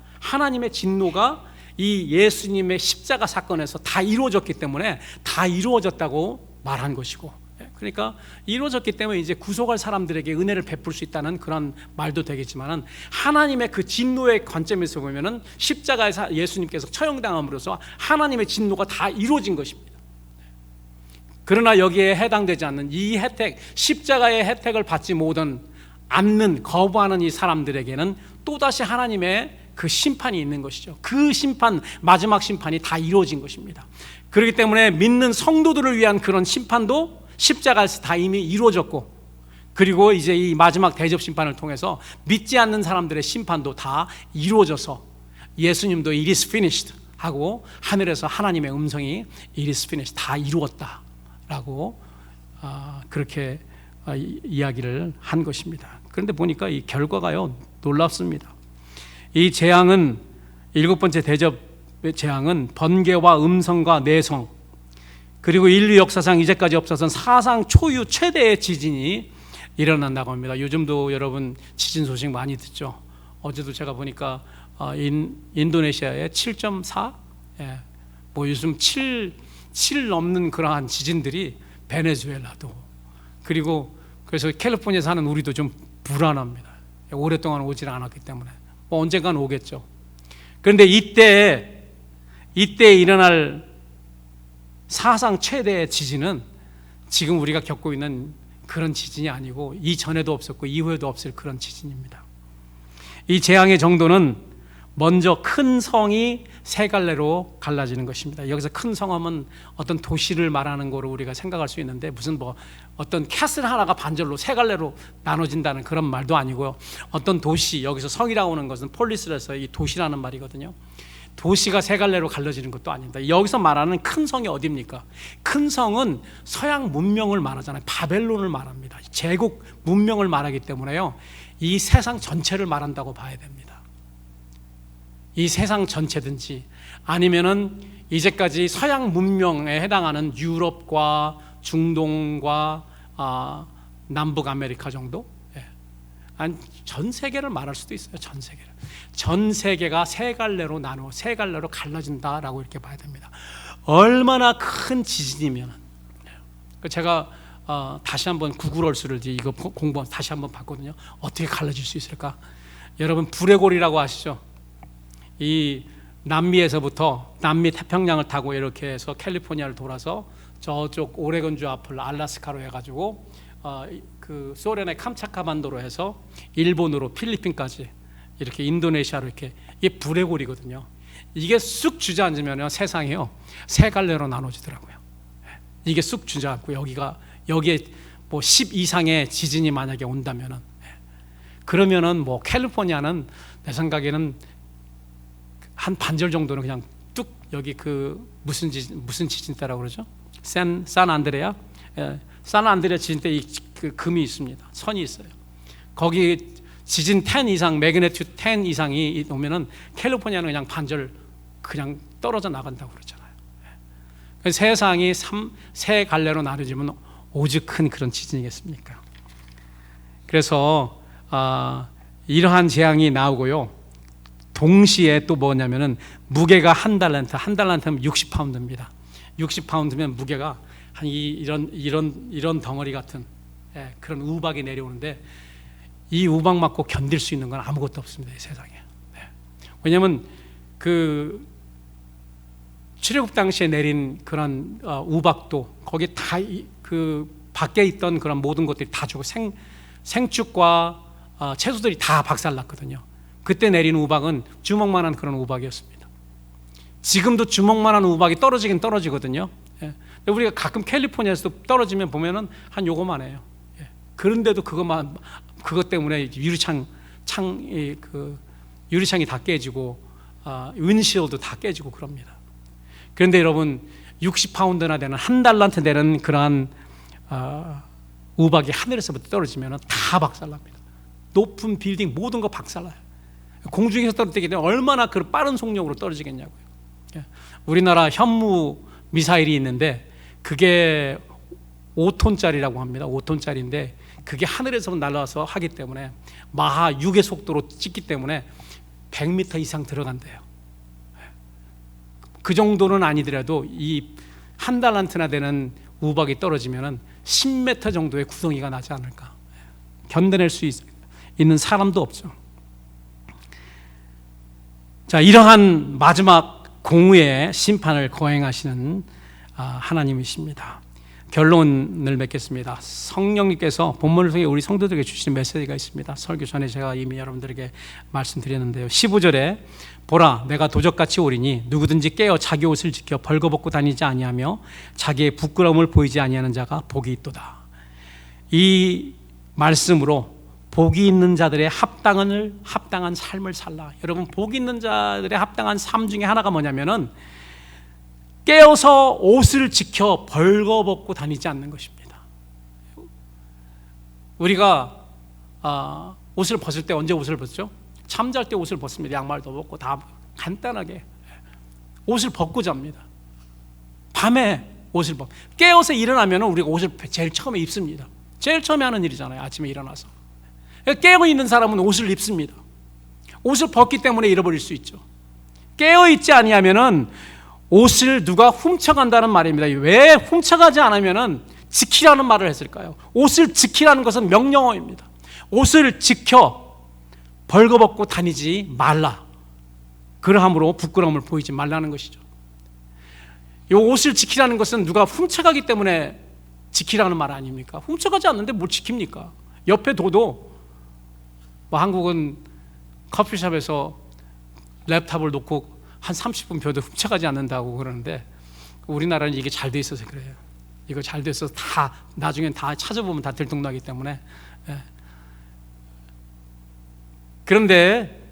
이 예수님의 십자가 사건에서 다 이루어졌기 때문에 다 이루어졌다고 말한 것이고, 그러니까 이루어졌기 때문에 이제 구속할 사람들에게 은혜를 베풀 수 있다는 그런 말도 되겠지만은, 하나님의 그 진노의 관점에서 보면은 십자가에서 예수님께서 처형당함으로써 하나님의 진노가 다 이루어진 것입니다. 그러나 여기에 해당되지 않는 이 혜택, 십자가의 혜택을 받지 않는 거부하는 이 사람들에게는 또다시 하나님의 그 심판이 있는 것이죠. 그 심판, 마지막 심판이 다 이루어진 것입니다. 그렇기 때문에 믿는 성도들을 위한 그런 심판도 십자가에서 다 이미 이루어졌고, 그리고 이제 이 마지막 대접 심판을 통해서 믿지 않는 사람들의 심판도 다 이루어져서 예수님도 It is finished 하고 하늘에서 하나님의 음성이 It is finished, 다 이루었다 라고 그렇게 이야기를 한 것입니다. 그런데 보니까 이 결과가요, 놀랍습니다. 이 재앙은, 일곱 번째 대접의 재앙은 번개와 음성과 내성, 그리고 인류 역사상 이제까지 없었던 사상 초유 최대의 지진이 일어난다고 합니다. 요즘도 여러분 지진 소식 많이 듣죠. 어제도 제가 보니까 인도네시아에 7.4, 뭐 요즘 7 넘는 그러한 지진들이 베네수엘라도, 그리고 그래서 캘리포니아에 사는 우리도 좀 불안합니다. 오랫동안 오질 않았기 때문에 뭐 언젠간 오겠죠. 그런데 이때 일어날 사상 최대의 지진은 지금 우리가 겪고 있는 그런 지진이 아니고, 이전에도 없었고 이후에도 없을 그런 지진입니다. 이 재앙의 정도는 먼저 큰 성이 세 갈래로 갈라지는 것입니다. 여기서 큰 성함은 어떤 도시를 말하는 거로 우리가 생각할 수 있는데, 무슨 뭐 어떤 캐슬 하나가 반절로 세 갈래로 나눠진다는 그런 말도 아니고요. 어떤 도시, 여기서 성이라고 하는 것은 폴리스라서 이 도시라는 말이거든요. 도시가 세 갈래로 갈라지는 것도 아닙니다. 여기서 말하는 큰 성이 어디입니까? 큰 성은 서양 문명을 말하잖아요. 바벨론을 말합니다. 제국 문명을 말하기 때문에요, 이 세상 전체를 말한다고 봐야 됩니다. 이 세상 전체든지 아니면은 이제까지 서양 문명에 해당하는 유럽과 중동과 남북 아메리카 정도, 아니, 전 세계를 말할 수도 있어요. 전 세계를. 전 세계가 세 갈래로 나누어 세 갈래로 갈라진다라고 이렇게 봐야 됩니다. 얼마나 큰 지진이면. 제가 다시 한번 구글 얼스를 이거 공부 다시 한번 봤거든요. 어떻게 갈라질 수 있을까? 여러분, 불의 골이라고 아시죠? 이 남미에서부터 남미 태평양을 타고 이렇게 해서 캘리포니아를 돌아서 저쪽 오레곤주 앞을 알라스카로 해가지고 그 소련의 캄차카반도로 해서 일본으로 필리핀까지 이렇게 인도네시아로 이렇게, 이게 불의 골이거든요. 이게 쑥 주저앉으면 세상이요 세 갈래로 나눠지더라고요. 이게 쑥 주저앉고 여기에 뭐 10 이상의 지진이 만약에 온다면은, 그러면은 뭐 캘리포니아는 내 생각에는 한 반절 정도는 그냥 뚝, 여기 그 무슨 지진 때라고 그러죠? 산 안드레아, 산 안드레아 지진 때 그 금이 있습니다. 선이 있어요. 거기 지진 10 이상, 매그네튜드 10 이상이 오면은 캘리포니아는 그냥 반절 그냥 떨어져 나간다고 그러잖아요. 세상이 세 갈래로 나눠지면 오죽 큰 그런 지진이겠습니까? 그래서 이러한 재앙이 나오고요. 동시에 또 뭐냐면은 무게가 한 달란트면 60파운드입니다. 60파운드면 무게가 한 이런 덩어리 같은 그런 우박이 내려오는데, 이 우박 맞고 견딜 수 있는 건 아무것도 없습니다, 이 세상에. 왜냐하면 그 출애굽 당시에 내린 그런 우박도 거기 다 그 밖에 있던 그런 모든 것들이 다 죽고 생축과 채소들이 다 박살났거든요. 그때 내린 우박은 주먹만한 그런 우박이었습니다. 지금도 주먹만한 우박이 떨어지긴 떨어지거든요. 우리가 가끔 캘리포니아에서도 떨어지면 보면은 한 요거만 해요. 그런데도 그것 때문에 유리창이 다 깨지고 윈실도 다 깨지고 그럽니다. 그런데 여러분, 60파운드나 되는 한 달란트 되는 그러한 우박이 하늘에서부터 떨어지면 다 박살납니다. 높은 빌딩 모든 거 박살나요. 공중에서 떨어지기 때문에 얼마나 그 빠른 속력으로 떨어지겠냐고요. 우리나라 현무 미사일이 있는데 그게 5톤짜리라고 합니다. 5톤짜리인데 그게 하늘에서 날아와서 하기 때문에 마하 6의 속도로 찍기 때문에 100m 이상 들어간대요. 그 정도는 아니더라도 이 한 달란트나 되는 우박이 떨어지면 10m 정도의 구덩이가 나지 않을까. 견뎌낼 수 있는 사람도 없죠. 자, 이러한 마지막 공의의 심판을 거행하시는 하나님이십니다. 결론을 맺겠습니다. 성령님께서 본문을 통해 우리 성도들에게 주시는 메시지가 있습니다. 설교 전에 제가 이미 여러분들에게 말씀드렸는데요. 15절에 보라, 내가 도적같이 오리니 누구든지 깨어 자기 옷을 지켜 벌거벗고 다니지 아니하며 자기의 부끄러움을 보이지 아니하는 자가 복이 있도다. 이 말씀으로 복이 있는 자들의 합당한 삶을 살라. 여러분, 복이 있는 자들의 합당한 삶 중에 하나가 뭐냐면은 깨어서 옷을 지켜 벌거벗고 다니지 않는 것입니다. 우리가 옷을 벗을 때 언제 옷을 벗죠? 잠잘 때 옷을 벗습니다. 양말도 벗고 다 간단하게 옷을 벗고 잡니다. 밤에 옷을 벗고 깨어서 일어나면 우리가 옷을 제일 처음에 입습니다. 제일 처음에 하는 일이잖아요. 아침에 일어나서 깨어 있는 사람은 옷을 입습니다. 옷을 벗기 때문에 잃어버릴 수 있죠. 깨어 있지 아니하면은 옷을 누가 훔쳐간다는 말입니다. 왜 훔쳐가지 않으면은 지키라는 말을 했을까요? 옷을 지키라는 것은 명령어입니다. 옷을 지켜 벌거벗고 다니지 말라. 그러함으로 부끄러움을 보이지 말라는 것이죠. 이 옷을 지키라는 것은 누가 훔쳐가기 때문에 지키라는 말 아닙니까? 훔쳐가지 않는데 뭘 지킵니까? 옆에 둬도 뭐 한국은 커피숍에서 랩탑을 놓고 한 30분 벼도 훔쳐가지 않는다고 그러는데 우리나라는 이게 잘 돼 있어서 그래요. 이거 잘 돼 있어서 다 나중엔 다 찾아보면 다 들통나기 때문에. 그런데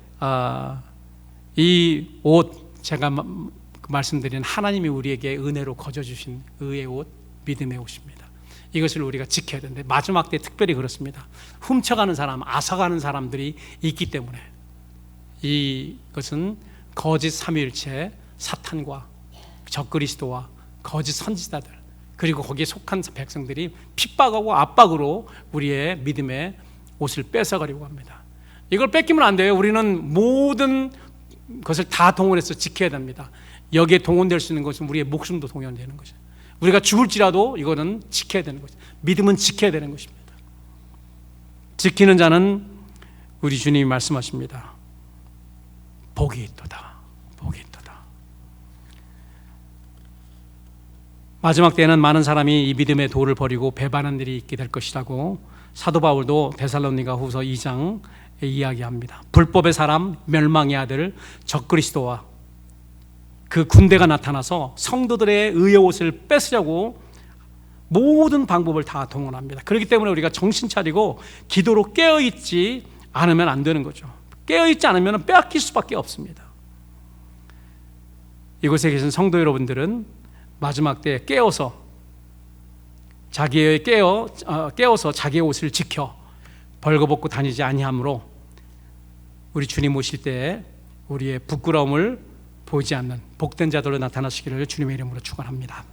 이 옷, 제가 말씀드린 하나님이 우리에게 은혜로 거저주신 의의 옷, 믿음의 옷입니다. 이것을 우리가 지켜야 되는데 마지막 때 특별히 그렇습니다. 훔쳐가는 사람, 앗아가는 사람들이 있기 때문에 이것은 거짓 삼위일체 사탄과 적그리스도와 거짓 선지자들 그리고 거기에 속한 백성들이 핍박하고 압박으로 우리의 믿음의 옷을 뺏어가려고 합니다. 이걸 뺏기면 안 돼요. 우리는 모든 것을 다 동원해서 지켜야 됩니다. 여기에 동원될 수 있는 것은 우리의 목숨도 동원되는 것이죠. 우리가 죽을지라도 이거는 지켜야 되는 것이죠. 믿음은 지켜야 되는 것입니다. 지키는 자는 우리 주님이 말씀하십니다. 복이 있도다. 복이 있도다. 마지막 때에는 많은 사람이 이 믿음의 도를 버리고 배반하는 일이 있게 될 것이라고 사도 바울도 데살로니가 후서 2장에 이야기합니다. 불법의 사람, 멸망의 아들, 적그리스도와 그 군대가 나타나서 성도들의 의의 옷을 뺏으려고 모든 방법을 다 동원합니다. 그렇기 때문에 우리가 정신 차리고 기도로 깨어있지 않으면 안 되는 거죠. 깨어있지 않으면 빼앗길 수밖에 없습니다. 이곳에 계신 성도 여러분들은 마지막 때에 깨어서 자기의 옷을 지켜 벌거벗고 다니지 아니하므로 우리 주님 오실 때에 우리의 부끄러움을 보이지 않는 복된 자들로 나타나시기를 주님의 이름으로 축원합니다.